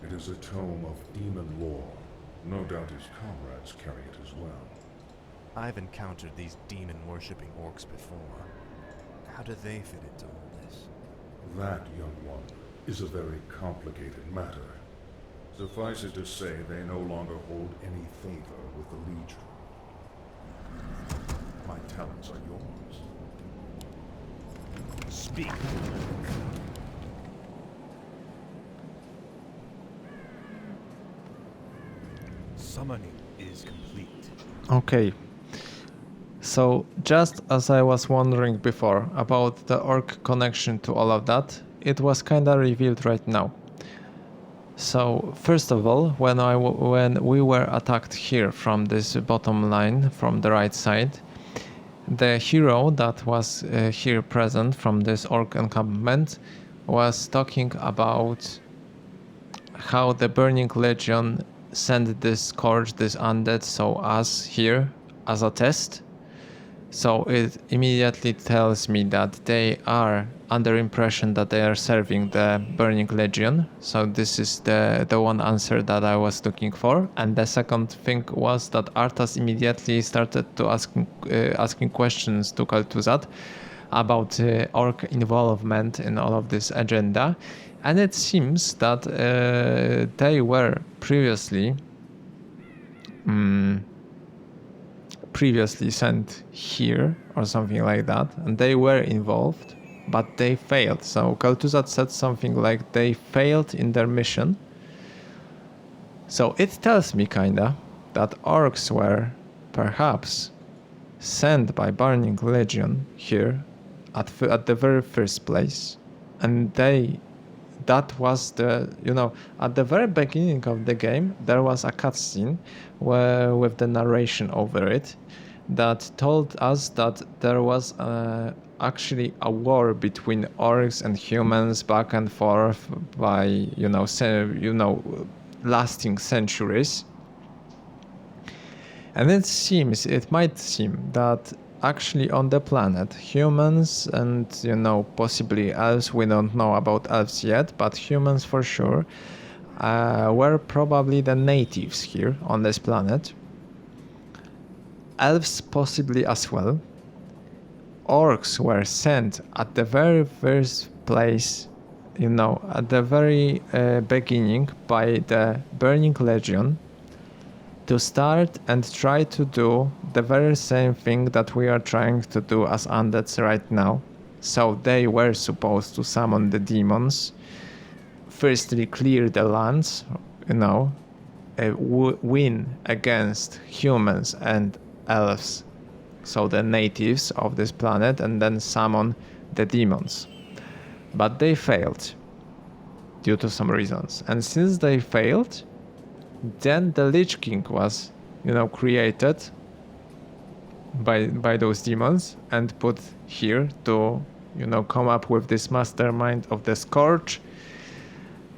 It is a tome of demon lore. No doubt his comrades carry it as well.
I've encountered these demon-worshipping orcs before. How do they fit into all this?
That, young one, is a very complicated matter. Suffice it to say, they no longer hold any favor with the Legion. My talents are yours.
Speak. Summoning is complete.
Okay. So, just as I was wondering before about the orc connection to all of that, it was kinda revealed right now. So, first of all, when we were attacked here from this bottom line, from the right side, the hero that was here present from this orc encampment was talking about how the Burning Legion sent this scourge, this undead, so us here as a test. So it immediately tells me that they are under impression that they are serving the Burning Legion. So this is the one answer that I was looking for. And the second thing was that Arthas immediately started to asking questions to Kaltuzat about orc involvement in all of this agenda. And it seems that they were previously sent here or something like that, and they were involved, but they failed. So Kaltuzat said something like they failed in their mission. So it tells me kinda that orcs were perhaps sent by Burning Legion here at the very first place, and that was at the very beginning of the game there was a cutscene with the narration over it that told us that there was actually a war between orcs and humans back and forth by lasting centuries. And it might seem that actually on the planet, humans and, possibly elves, we don't know about elves yet, but humans for sure, were probably the natives here on this planet. Elves possibly as well. Orcs were sent at the very first place, at the very beginning by the Burning Legion, to start and try to do the very same thing that we are trying to do as undeads right now. So they were supposed to summon the demons, firstly clear the lands, win against humans and elves, so the natives of this planet, and then summon the demons. But they failed due to some reasons. And since they failed, then the Lich King was, created by those demons and put here to, come up with this mastermind of the Scourge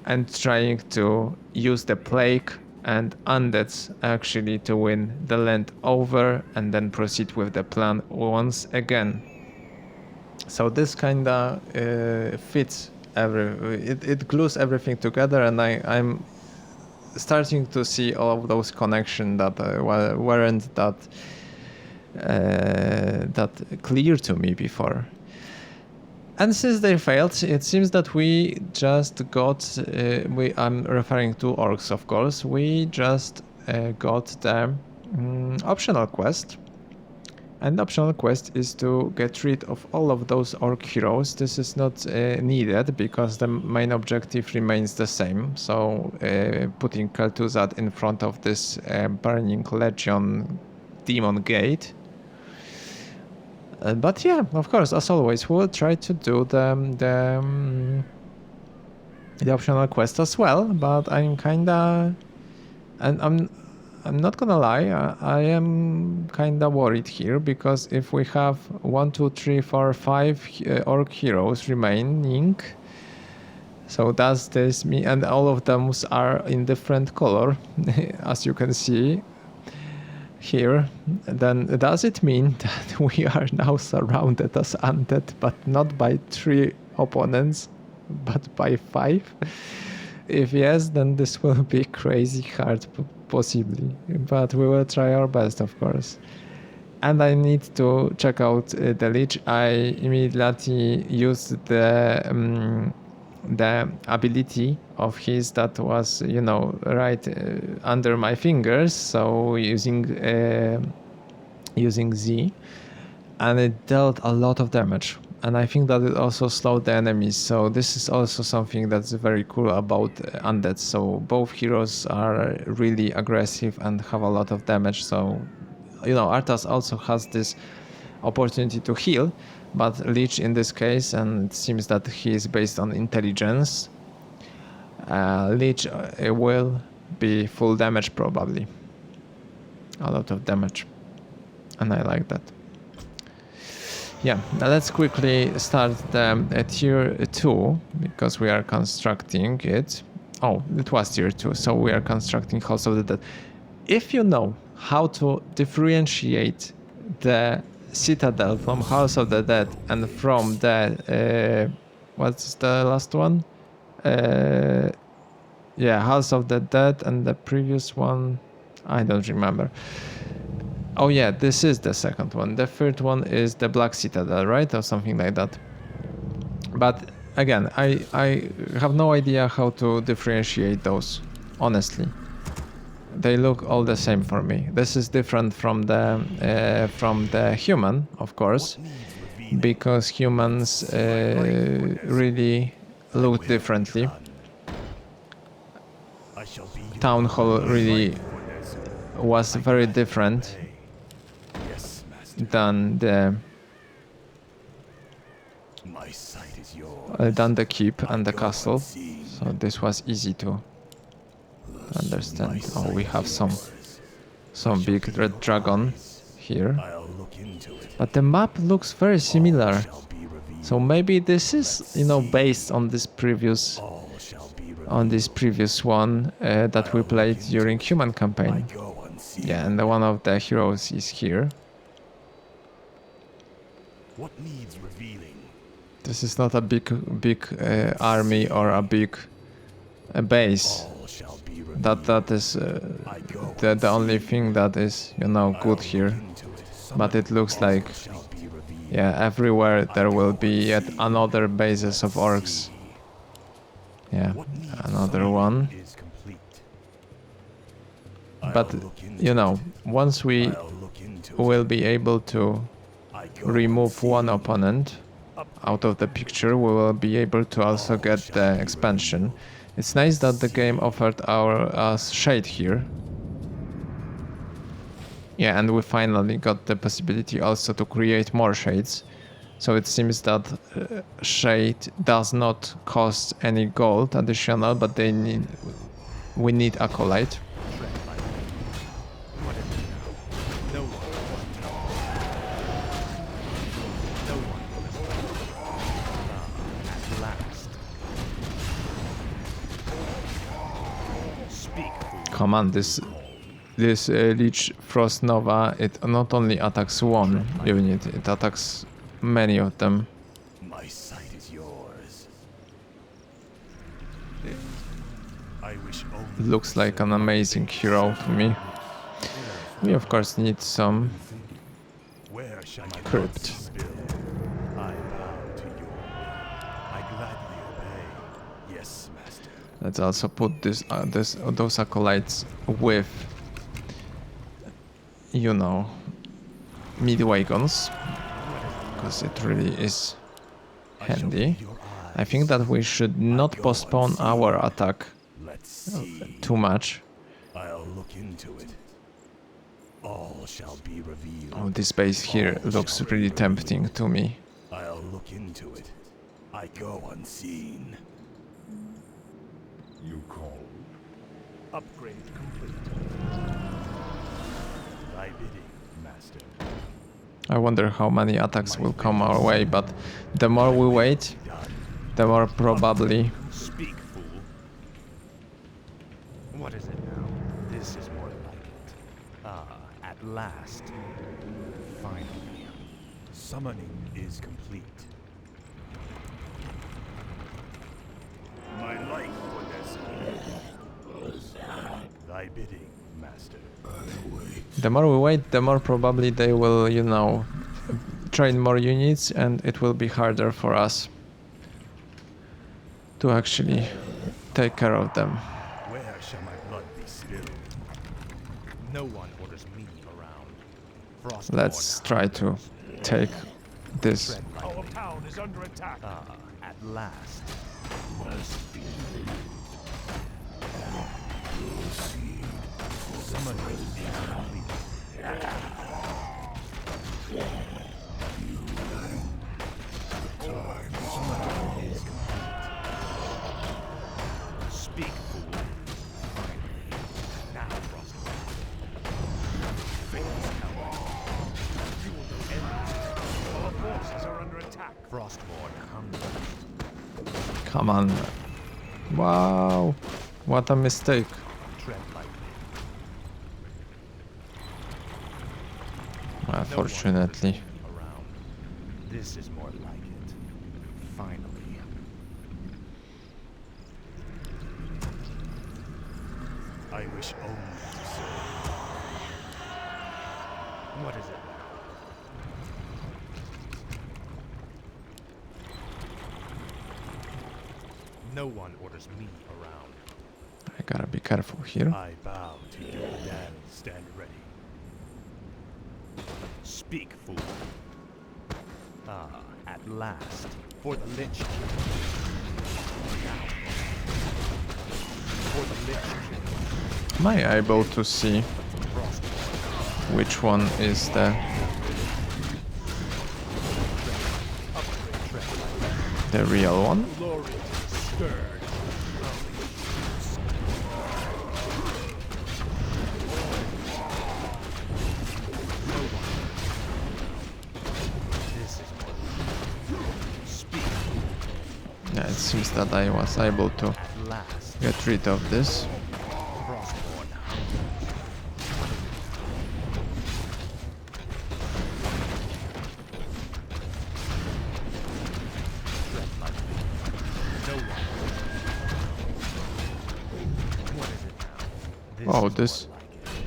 and trying to use the plague and undeads actually to win the land over and then proceed with the plan once again. So this kinda fits it glues everything together, and I'm starting to see all of those connections that weren't that clear to me before. And since they failed, it seems that we just got, I'm referring to orcs of course, we just got the optional quest. And the optional quest is to get rid of all of those orc heroes. This is not needed because the main objective remains the same. So putting Kel'Thuzad in front of this Burning Legion demon gate. But yeah, of course, as always, we'll try to do the optional quest as well. But I'm kinda, and I'm not gonna lie, I am kinda worried here because if we have 1, 2, 3, 4, 5 orc heroes remaining, so does this mean, and all of them are in different color, as you can see here, then does it mean that we are now surrounded as undead, but not by 3 opponents, but by 5? If yes, then this will be crazy hard, possibly, but we will try our best, of course. And I need to check out the Lich. I immediately used the ability of his that was, you know, right under my fingers, so using Z, and it dealt a lot of damage. And I think that it also slowed the enemies, so this is also something that's very cool about Undead. So both heroes are really aggressive and have a lot of damage, so, you know, Arthas also has this opportunity to heal, but Lich in this case, and it seems that he is based on intelligence, Lich will be full damage probably. A lot of damage. And I like that. Yeah, now let's quickly start the tier 2, because we are constructing it. Oh, it was tier 2, so we are constructing House of the Dead. If you know how to differentiate the Citadel from House of the Dead and from the... what's the last one? Yeah, House of the Dead, and the previous one, I don't remember. Oh yeah, this is the second one. The third one is the Black Citadel, right? Or something like that. But again, I have no idea how to differentiate those, honestly. They look all the same for me. This is different from the human, of course, because humans really look differently. Town Hall really was very different than the keep and the castle, so this was easy to understand. Oh, we have some big red dragon here, but the map looks very similar, so maybe this is, you know, based on this previous one that we played during human campaign. Yeah, and one of the heroes is here.
What needs revealing?
This is not a big army or a big base. That is the only thing that is, you know, good here. But it looks like, yeah, everywhere there will be yet another bases of orcs. Yeah, another one. But, you know, once we will be able to remove one opponent out of the picture, we will be able to also get the expansion. It's nice that the game offered us shade here. Yeah, and we finally got the possibility also to create more shades. So it seems that shade does not cost any gold additional, but we need Acolyte. Come on, this Lich Frost Nova, it not only attacks one unit, it attacks many of them.
My sight is yours.
Looks like an amazing hero to me. We of course need some crypt. Let's also put those acolytes with, you know, mid-wagons, because it really is handy. I think that we should not postpone our attack
Let's see.
too much.
I'll look into it. All shall be revealed.
Oh, this base here looks really tempting to me.
I'll look into it. I go unseen.
You call.
Upgrade complete. Thy bidding, master.
I wonder how many attacks will come our way, but the more we wait, the more probably...
Speak, fool. What is it now? This is more like it. Ah, at last. Finally. Summoning is complete. My life for this. Thy bidding, master.
The more we wait, the more probably they will, you know, train more units, and it will be harder for us to actually take care of them.
Where shall my blood be spilled? No one orders me around. Frostborn
Let's try to take this.
tread lightly.
Our town is under attack.
Ah, at last. Summoning is complete. Summoning is complete. Speak, fool. Finally. Now, Frostborn. Famous coward. You will know endless.
Our forces are under attack.
Frostborn hunger.
Come on. Wow, what a mistake.
Tread lightly.
Unfortunately.
Around. This is more like it. Finally. I wish only to serve. What is it now? No one orders me around.
I gotta be careful here.
I bow to your dad. Stand ready. Speak, fool. Ah, at last. For the Lich King. Now. For the Lich King.
Am I able to see
Frostborn.
which one is the
Upgrade tread.
real one?
Glory to the scourge.
This is more. Speak,
Yeah, it seems that I was able to
at last.
get rid of this.
Frostborn. Tread lightly. No one. What is it now? This
Oh,
is
this
more like it.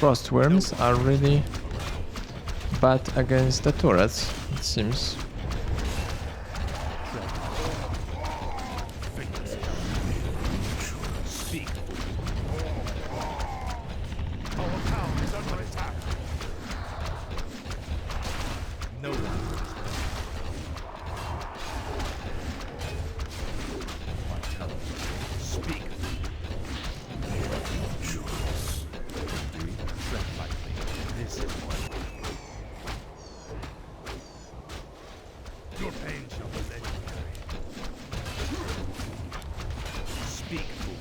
frost worms are really bad against the turrets, it seems.
Tread lightly. Fingers down. Speak.
Our town is under attack.
No one. Speak. Tread lightly. This is more. Your pain shall be legendary. Speak, fool.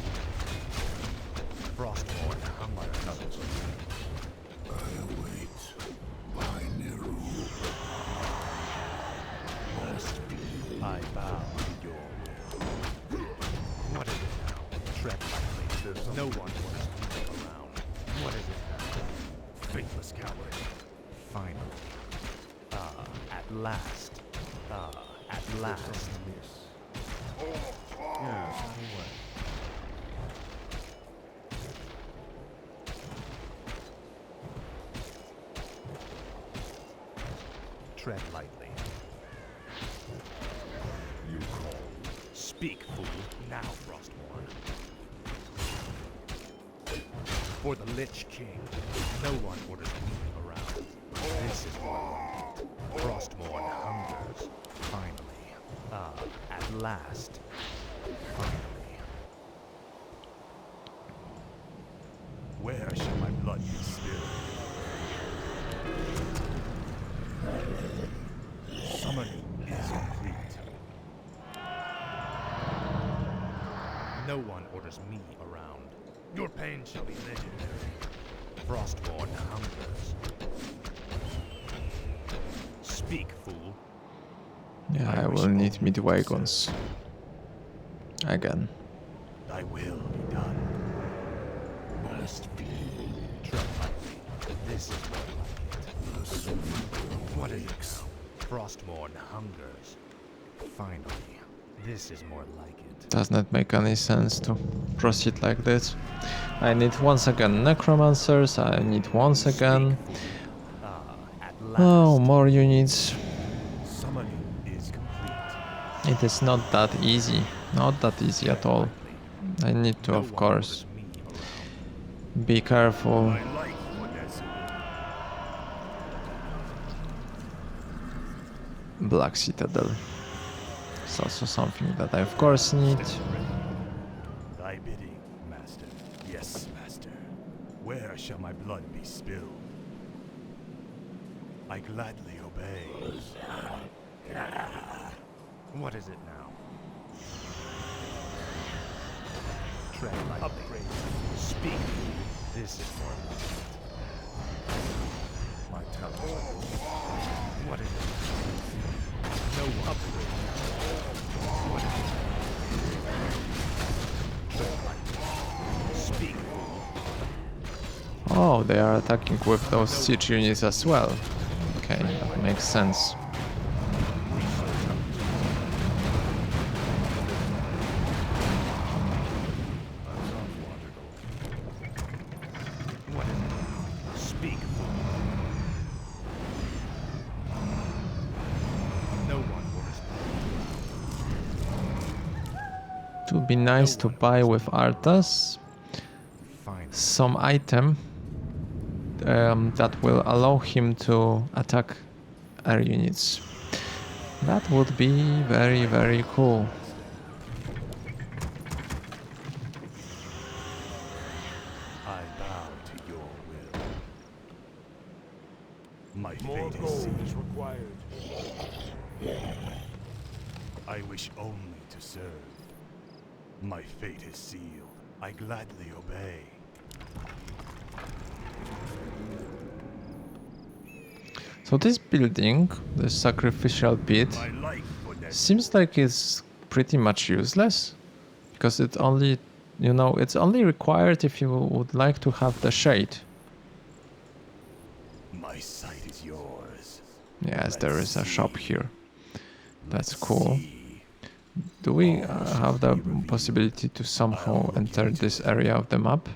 Frostborn hunger.
I await my Neru.
I bow to your will. What is it now? Tread lightly. No one orders me around. What is it now? Faithless coward. Finally. Ah, at last. Ah, at last. Tread lightly.
You call.
Speak, fool. Now, Frostborn. For the Lich King, no one orders me around. This is more like it. Frostmourne hungers. Finally. At last. Finally. Where shall my blood be spilled? Summoning is complete. No one orders me around. Your pain shall be legendary. Frostmourne hungers. Speak, fool.
Yeah, I will need mid-wagons. Again.
Thy will be done. Must be. Tread lightly. This is more like it. What is it now? Frostmourne hungers. Finally. This is more like it.
Does not make any sense to proceed like this. I need once again necromancers, I need once again...
At last.
Oh, more units.
Summoning is complete.
It is not that easy. Not that easy at all. I need to, of course, be careful. Black Citadel. It's also something that I of course need.
Thy bidding, master. Yes, master. Where shall my blood be spilled? I gladly obey. What is it now? Tread lightly. Upgrade. Speak. This is more like it. My talents. What is it? No one. Upgrade. What is it? Tread lightly. Speak.
Oh, they are attacking with those siege units as well. Okay, that makes sense. It would be nice to buy with Arthas some item that will allow him to attack air units. That would be very, very cool.
I bow to your will. My
More
fate
gold
is sealed.
is required.
I wish only to serve. My fate is sealed. I gladly obey.
So this building, the sacrificial pit,
My life for that.
seems like it's pretty much useless. Because it only, you know, it's only required if you would like to have the shade.
My sight is yours.
Yes, there is a shop here. That's
Let's
cool.
see.
Do we have the possibility to somehow enter this area of the map?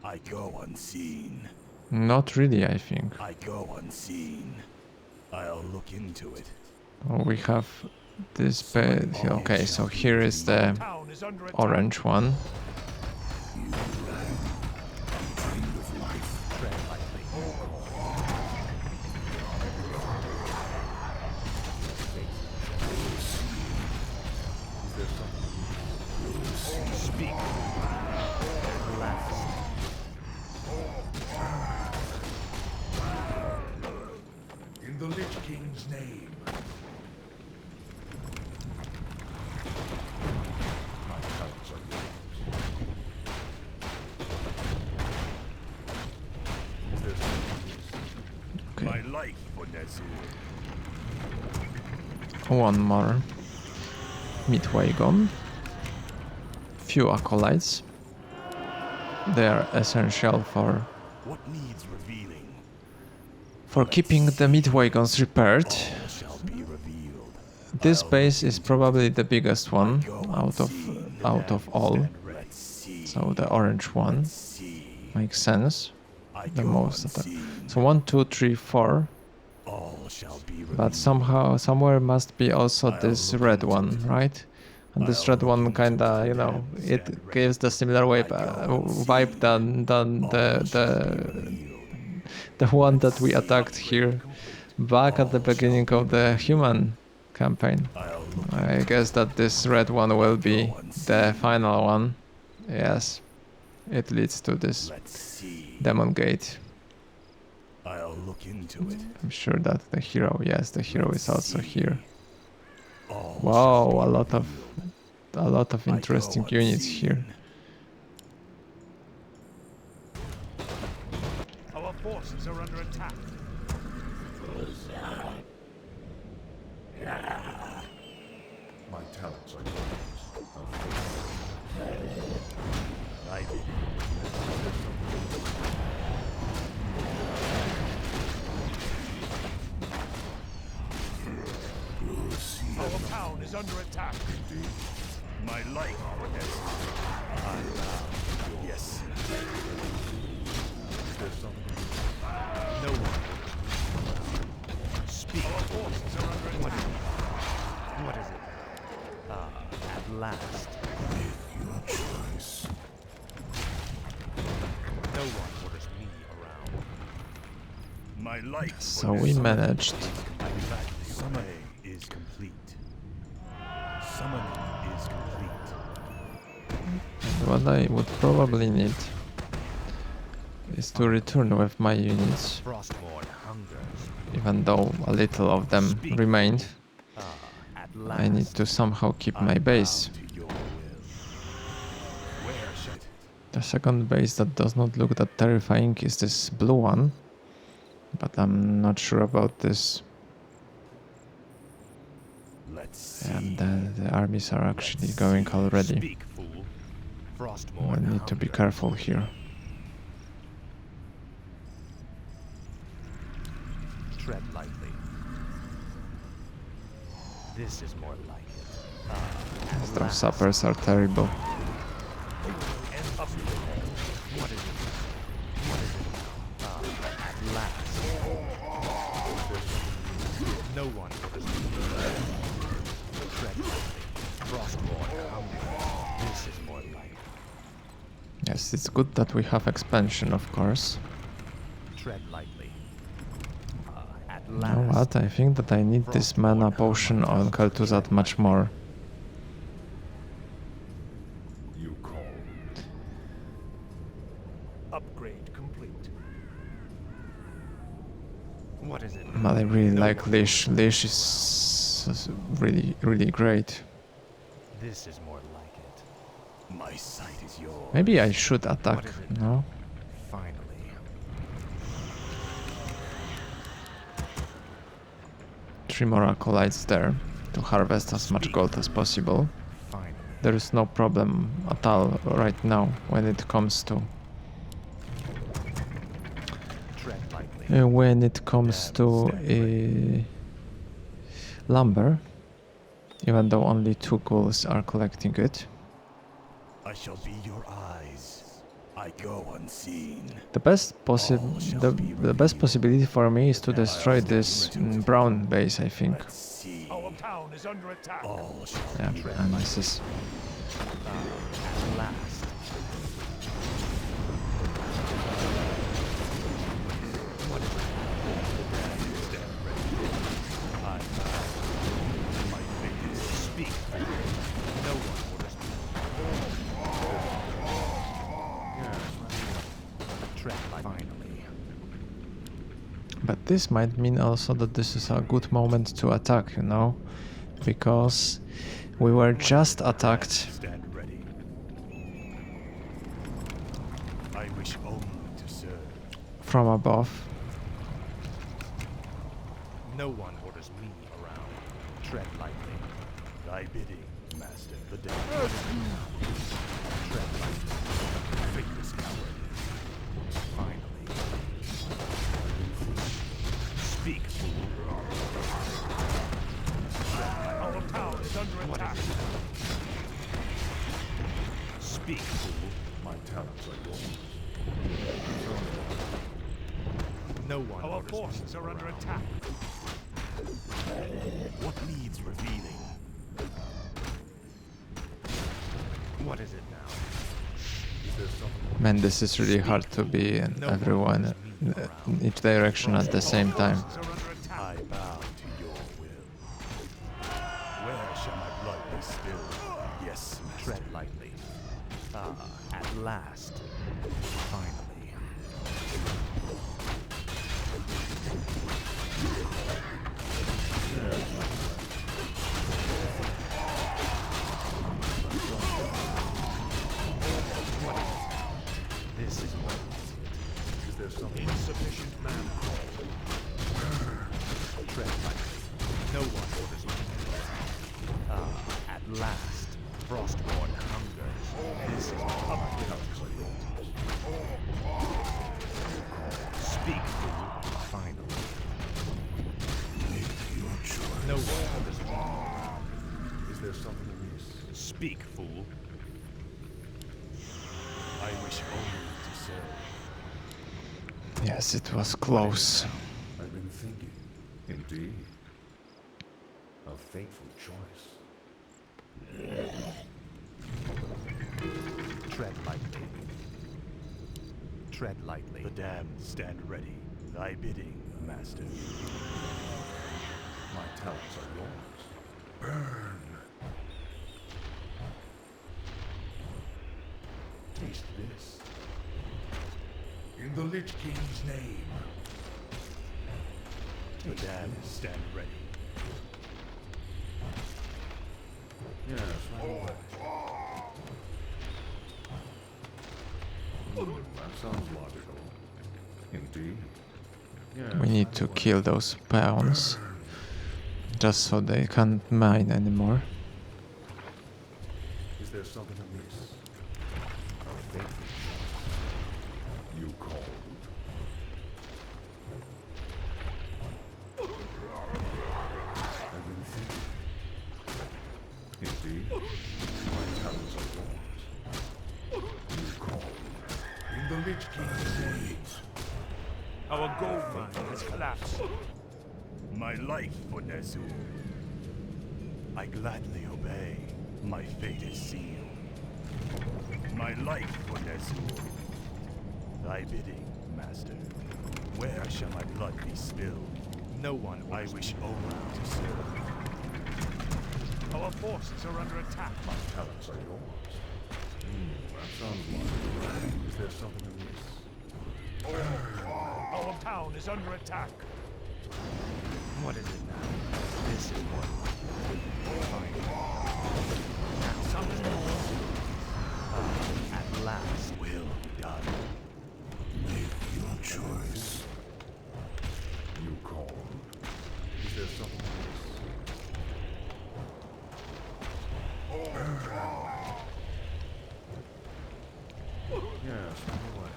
I go unseen.
Not really, I think.
I go unseen. I'll look into it.
We have this bed. Okay, so here is the
Town is under attack.
orange one.
Tread lightly. Speak. Last.
In the Lich King's name. My talents are yours.
Okay,
My life for Nazir.
one more mid-wagon. Few acolytes. They are essential for
What needs revealing?
keeping the mid-wagons repaired.
All shall be revealed.
This base is probably the biggest one out of all.
Let's see.
So the orange one
See.
makes sense.
I
The
go
most of
unseen.
so 1, 2, 3, 4.
All shall be revealed.
But somewhere must be also this red one, right? And this red one kinda, you know, it gives the similar vibe than the one that we attacked here back at the beginning of the human campaign. I guess that this red one will be the final one. Yes, it leads to this demon gate.
I'll look into it.
I'm sure that the hero, yes, the hero is also here.
All
Wow,
shall
a
be
lot of interesting
I go
units here.
Our forces are under attack.
My talents are
Right.
Our town is under attack.
my life for this. Yes.
No one. Speak.
Our forces are under attack.
What is it? At last.
your choice.
No one orders me around.
My life.
So we managed.
Summoning is complete. Summoning is complete.
What I would probably need is to return with my units,
Frostmourne hungers.
even though a little of them remained.
At last.
I need to somehow keep my base.
To your will. Where should
The second base that does not look that terrifying is this blue one, but I'm not sure about this.
let's see.
And the armies are actually going already.
Speak, fool.
I
Frostmourne
need to be
hungers.
careful here.
Tread lightly. This is more like it. At
Those
last.
sappers are terrible.
What is it? What is it? At last. No one orders me. Tread lightly. Frostmourne hungers. This is more like it.
Yes, it's good that we have expansion, of course.
Tread lightly. At
You
last.
know what? I think that I need this mana potion on Kel'Thuzad much more.
You call.
Upgrade complete.
What is it?
But I really like Leash. Leash is really, really great.
This is more like it.
My sight is yours.
Maybe I should attack,
What is it?
no?
Finally.
3 more acolytes there to harvest as much gold as possible.
Finally.
There is no problem at all right now when it comes to
Tread lightly.
Lumber, even though only 2 ghouls are collecting it.
I shall be your eyes. I go unseen.
The best possibility for me is to destroy this brown base, I think.
Let's see.
Our town is under attack.
All shall
Yeah, and this is
At last. What is it?
stand ready. My fate is
Speak. No one orders me. Tread lightly. Finally.
But this might mean also that this is a good moment to attack, you know? Because we were just attacked
stand ready. I wish only to serve.
from above.
No one orders me around. Tread lightly.
Thy bidding, master. The day.
Tread lightly.
Faithless coward.
Finally. Speak, fool.
Our town is under
What
attack.
is it? Speak, fool.
My talents are yours.
No one
Our
orders me
forces are under
around.
attack.
What needs revealing?
What is it now?
Man, this is really hard to be in everyone in each direction at the same time.
I bow to your will. Where shall my blood be spilled? Yes, tread lightly. Ah, at last. Finally. This is what
Is there something insufficient mana?
tread lightly. No one orders me. Ah, at last. Frostborn hungers. This is up Speak, fool. Finally. No one orders me.
Is there something amiss?
Speak, fool.
I wish only to serve.
Yes, it was close.
I've been thinking. Indeed. A fateful choice.
Tread lightly. Tread lightly.
The damned stand ready. Thy bidding, master.
My talents are yours. Burn. Taste this. In the Lich King's name.
The damned stand ready.
Yes, right away. That sounds logical. Indeed. Yes,
We need to kill those pawns just so they can't mine anymore.
Is there something amiss? A fateful choice. You called. I've been thinking. Indeed. My talents are yours. You called. In the Lich King's name.
Our gold mine has collapsed. My life for Nezu. I gladly obey. My fate is sealed. My life for Nezu. Thy bidding, master. Where shall my blood be spilled? No one. I wish only to serve. Our forces are under attack.
My talents are yours. That sounds logical. Is there something amiss?
Our town is under attack.
What is it now? This is what.
Summon more.
At last.
Will be done.
Make your choice. You called. Is there something amiss? Yes, right away.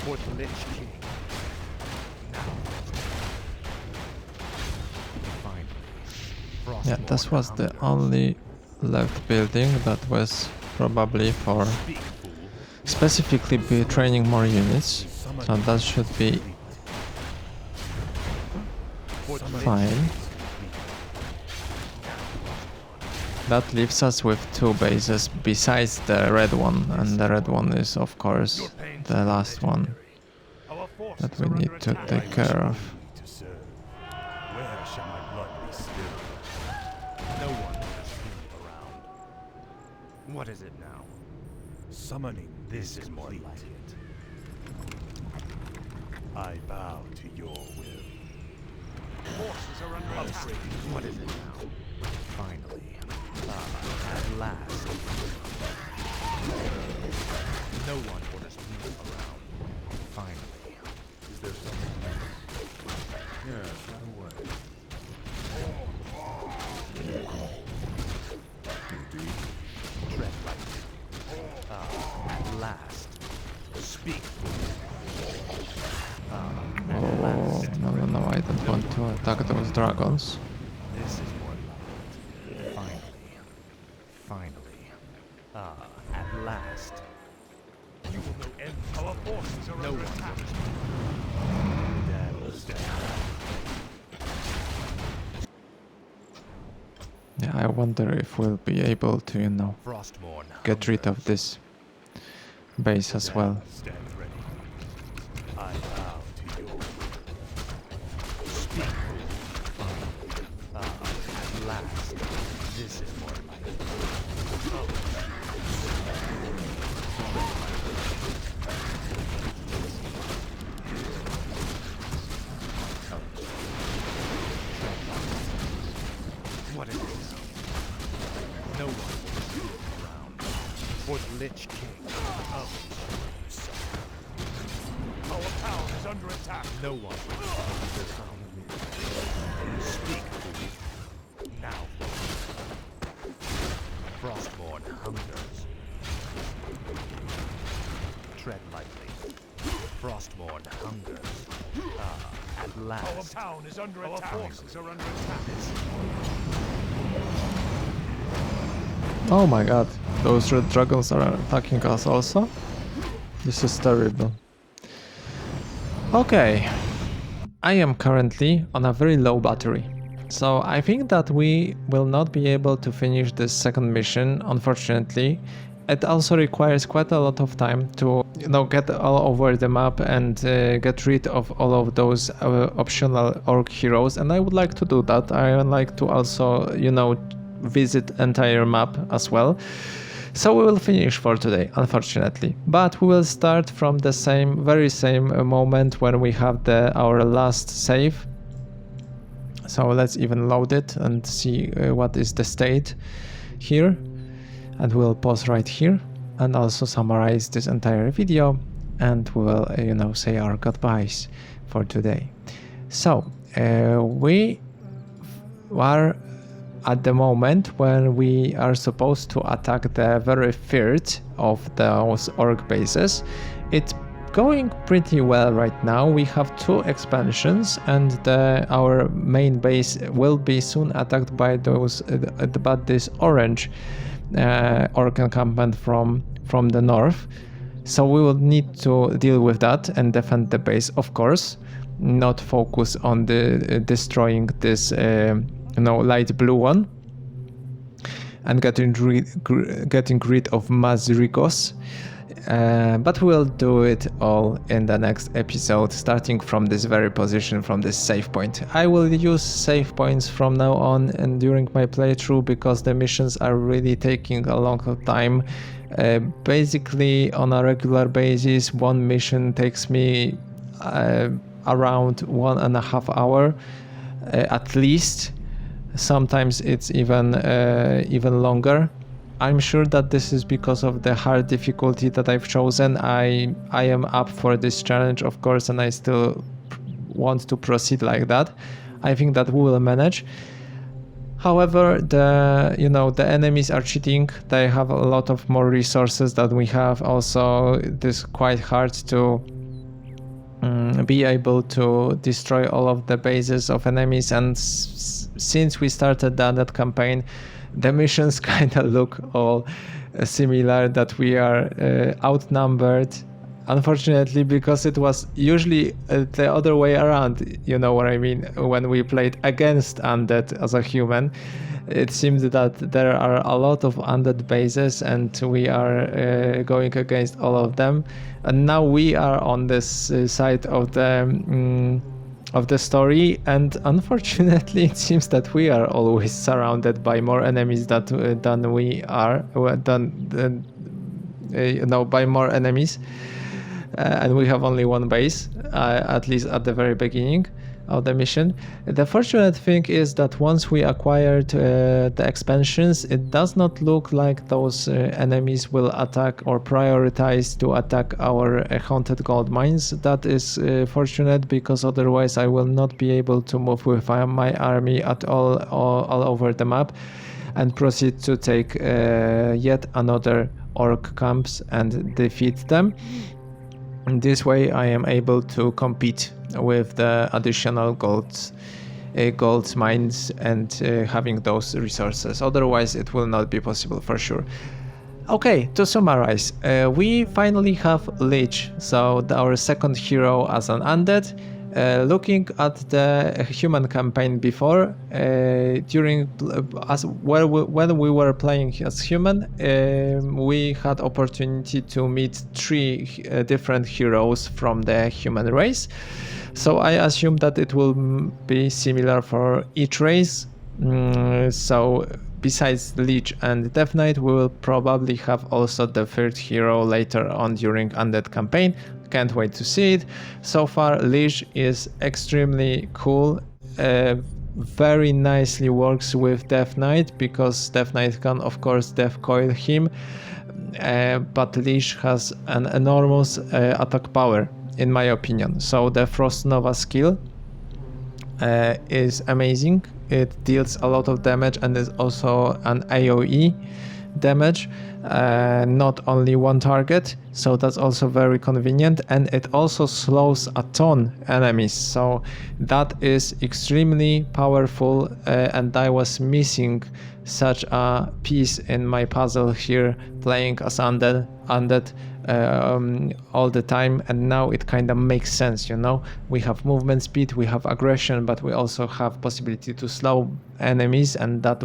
For the Lich King. Now. Finally.
Yeah, this was the only left building that was probably for
Speak, fool.
specifically be training more units. So that should be
For the Lich
fine. That leaves us with two bases besides the red one, and the red one is of course the last one
Our forces
that we
are
need
under
to
attack.
take care of.
To serve. Where shall my blood be spilled? No one has been around.
What is it now?
Summoning
This is more like it.
I bow to your will. Forces are under attack.
What is it now? Finally. At last. No one orders me around. Finally.
Is there something amiss? Yes, right away. You called. Indeed.
Tread lightly. At last. Speak, fool. At
Oh,
last.
no, I don't want to attack those dragons.
This is more like it. Finally. Finally. At last.
You will know end. Our forces are
No
under
one
attack.
orders me.
Undead will stand.
Yeah, I wonder if we'll be able to, you know,
Frostmourne
get rid of
hungers.
this base as well.
Stands ready. I bow to your speak.
At last, this is more like it. What is it now? No one will see it around. For the Lich King.
Our town is under attack.
No one will see this on me. Speak, fool. Now. Frostmourne hungers. Tread lightly. Frostmourne hungers. At
Our
last.
town is under attack. Our forces are under attack.
Oh my god, those red dragons are attacking us also? This is terrible. Okay, I am currently on a very low battery, so I think that we will not be able to finish this second mission, unfortunately. It also requires quite a lot of time to, you know, get all over the map and get rid of all of those optional orc heroes, and I would like to do that. I would like to also, you know, visit entire map as well. So we will finish for today, unfortunately, but we will start from the very same moment when we have our last save. So let's even load it and see what is the state here, and we'll pause right here and also summarize this entire video, and we will, you know, say our goodbyes for today. So we are at the moment when we are supposed to attack the very third of those orc bases. It's going pretty well right now. We have 2 expansions, and our main base will be soon attacked by those, but this orange orc encampment from the north. So we will need to deal with that and defend the base, of course, not focus on the destroying this you know, light blue one and getting rid of Mazrikos. But we'll do it all in the next episode, starting from this very position, from this save point. I will use save points from now on and during my playthrough, because the missions are really taking a long time. Basically, on a regular basis, one mission takes me around 1.5 hours at least. Sometimes it's even longer. I'm sure that this is because of the hard difficulty that I've chosen. I am up for this challenge, of course, and I still want to proceed like that. I think that we will manage. However, the enemies are cheating. They have a lot of more resources than we have. Also, it is quite hard to be able to destroy all of the bases of enemies, and since we started that campaign, the missions kind of look all similar, that we are outnumbered, unfortunately, because it was usually the other way around, you know what I mean. When we played against Undead as a human, it seems that there are a lot of Undead bases and we are going against all of them, and now we are on this side of the story, and unfortunately it seems that we are always surrounded by more enemies than we are, by more enemies, and we have only one base, at least at the very beginning of the mission. The fortunate thing is that once we acquired the expansions, it does not look like those enemies will attack or prioritize to attack our haunted gold mines. That is fortunate, because otherwise I will not be able to move with my army at all over the map and proceed to take yet another orc camps and defeat them. This way I am able to compete with the additional gold mines and having those resources. Otherwise it will not be possible for sure. Okay, to summarize, we finally have Lich, so our second hero as an undead. looking at the human campaign before, when we were playing as human, we had opportunity to meet 3 different heroes from the human race. So I assume that it will be similar for each race. So besides Lich and Death Knight, we will probably have also the 3rd hero later on during Undead campaign. Can't wait to see it. So far, Lich is extremely cool. Very nicely works with Death Knight, because Death Knight can of course death coil him, but Lich has an enormous attack power, in my opinion. So the Frost Nova skill is amazing. It deals a lot of damage and is also an AoE damage, not only one target, so that's also very convenient, and it also slows a ton enemies, so that is extremely powerful, and I was missing such a piece in my puzzle here, playing as Undead all the time, and now it kind of makes sense, you know. We have movement speed, we have aggression, but we also have possibility to slow enemies, and that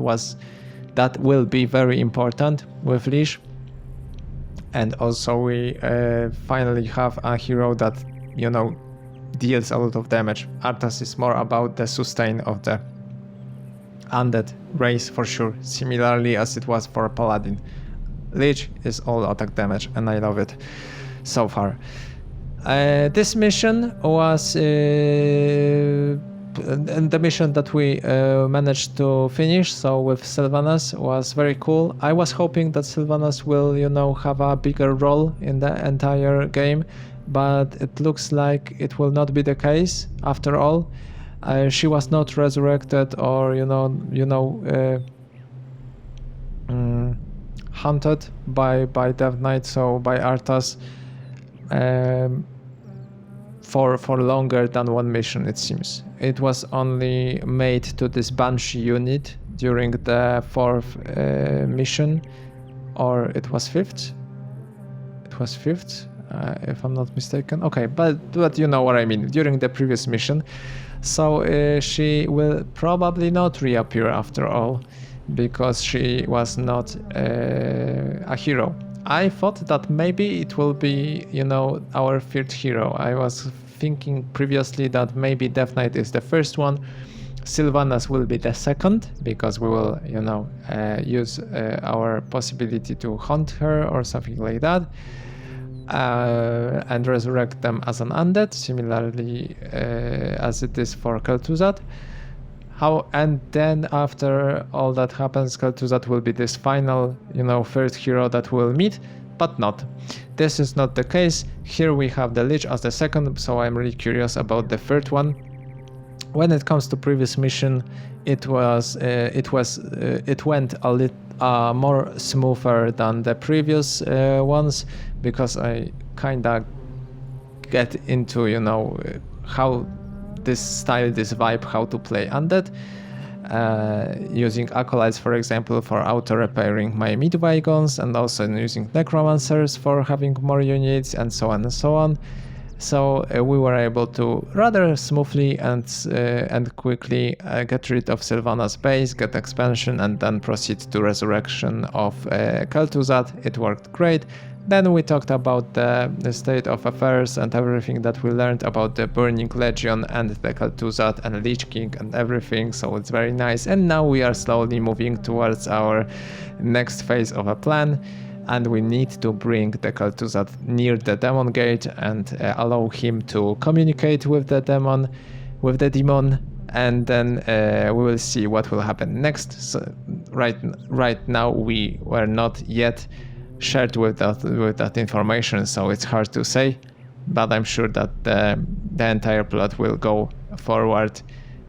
will be very important with Lich. And also we finally have a hero that, you know, deals a lot of damage. Arthas is more about the sustain of the Undead race for sure, similarly as it was for Paladin. Lich is all attack damage, and I love it so far. This mission was and the mission that we managed to finish, so with Sylvanas, was very cool. I was hoping that Sylvanas will, you know, have a bigger role in the entire game, but it looks like it will not be the case after all. She was not resurrected or hunted by Death Knight, so by Arthas, for longer than one mission, it seems. It was only made to this Banshee unit during the 4th mission, or it was 5th? It was 5th, if I'm not mistaken. Okay, but you know what I mean, during the previous mission. So she will probably not reappear after all, because she was not a hero. I thought that maybe it will be, you know, our 3rd hero. I was thinking previously that maybe Death Knight is the first one, Sylvanas will be the second, because we will, you know, use our possibility to hunt her or something like that, and resurrect them as an undead, similarly as it is for Kel'Thuzad. And then after all that happens, Kel'Thuzad will be this final, you know, 3rd hero that we'll meet, but not. This is not the case. Here we have the Lich as the second, so I'm really curious about the 3rd one. When it comes to previous mission, it went a little more smoother than the previous ones, because I kinda get into, you know, how this style, this vibe, how to play Undead, using Acolytes, for example, for auto-repairing my mid-wagons, and also using Necromancers for having more units, and so on and so on. So we were able to rather smoothly and quickly get rid of Sylvanas' base, get expansion, and then proceed to resurrection of Kel'Thuzad. It worked great. Then we talked about the state of affairs and everything that we learned about the Burning Legion and the Kel'Thuzad and Lich King and everything, so it's very nice. And now we are slowly moving towards our next phase of a plan, and we need to bring the Kel'Thuzad near the Demon Gate and allow him to communicate with the demon, and then we will see what will happen next. So right now we were not yet shared with that information, so it's hard to say, but I'm sure that the entire plot will go forward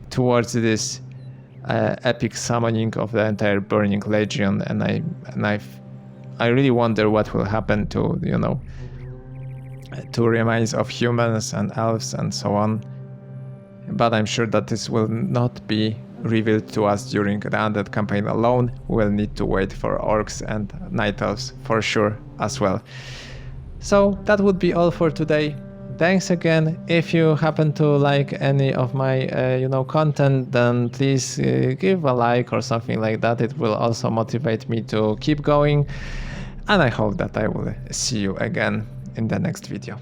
towards this epic summoning of the entire Burning Legion, and I really wonder what will happen to, you know, to remains of humans and elves and so on, but I'm sure that this will not be revealed to us during the Undead campaign alone. We'll need to wait for orcs and night elves for sure as well. So that would be all for today. thanks again. If you happen to like any of my content, then please give a like or something like that. It will also motivate me to keep going, and I hope that I will see you again in the next video.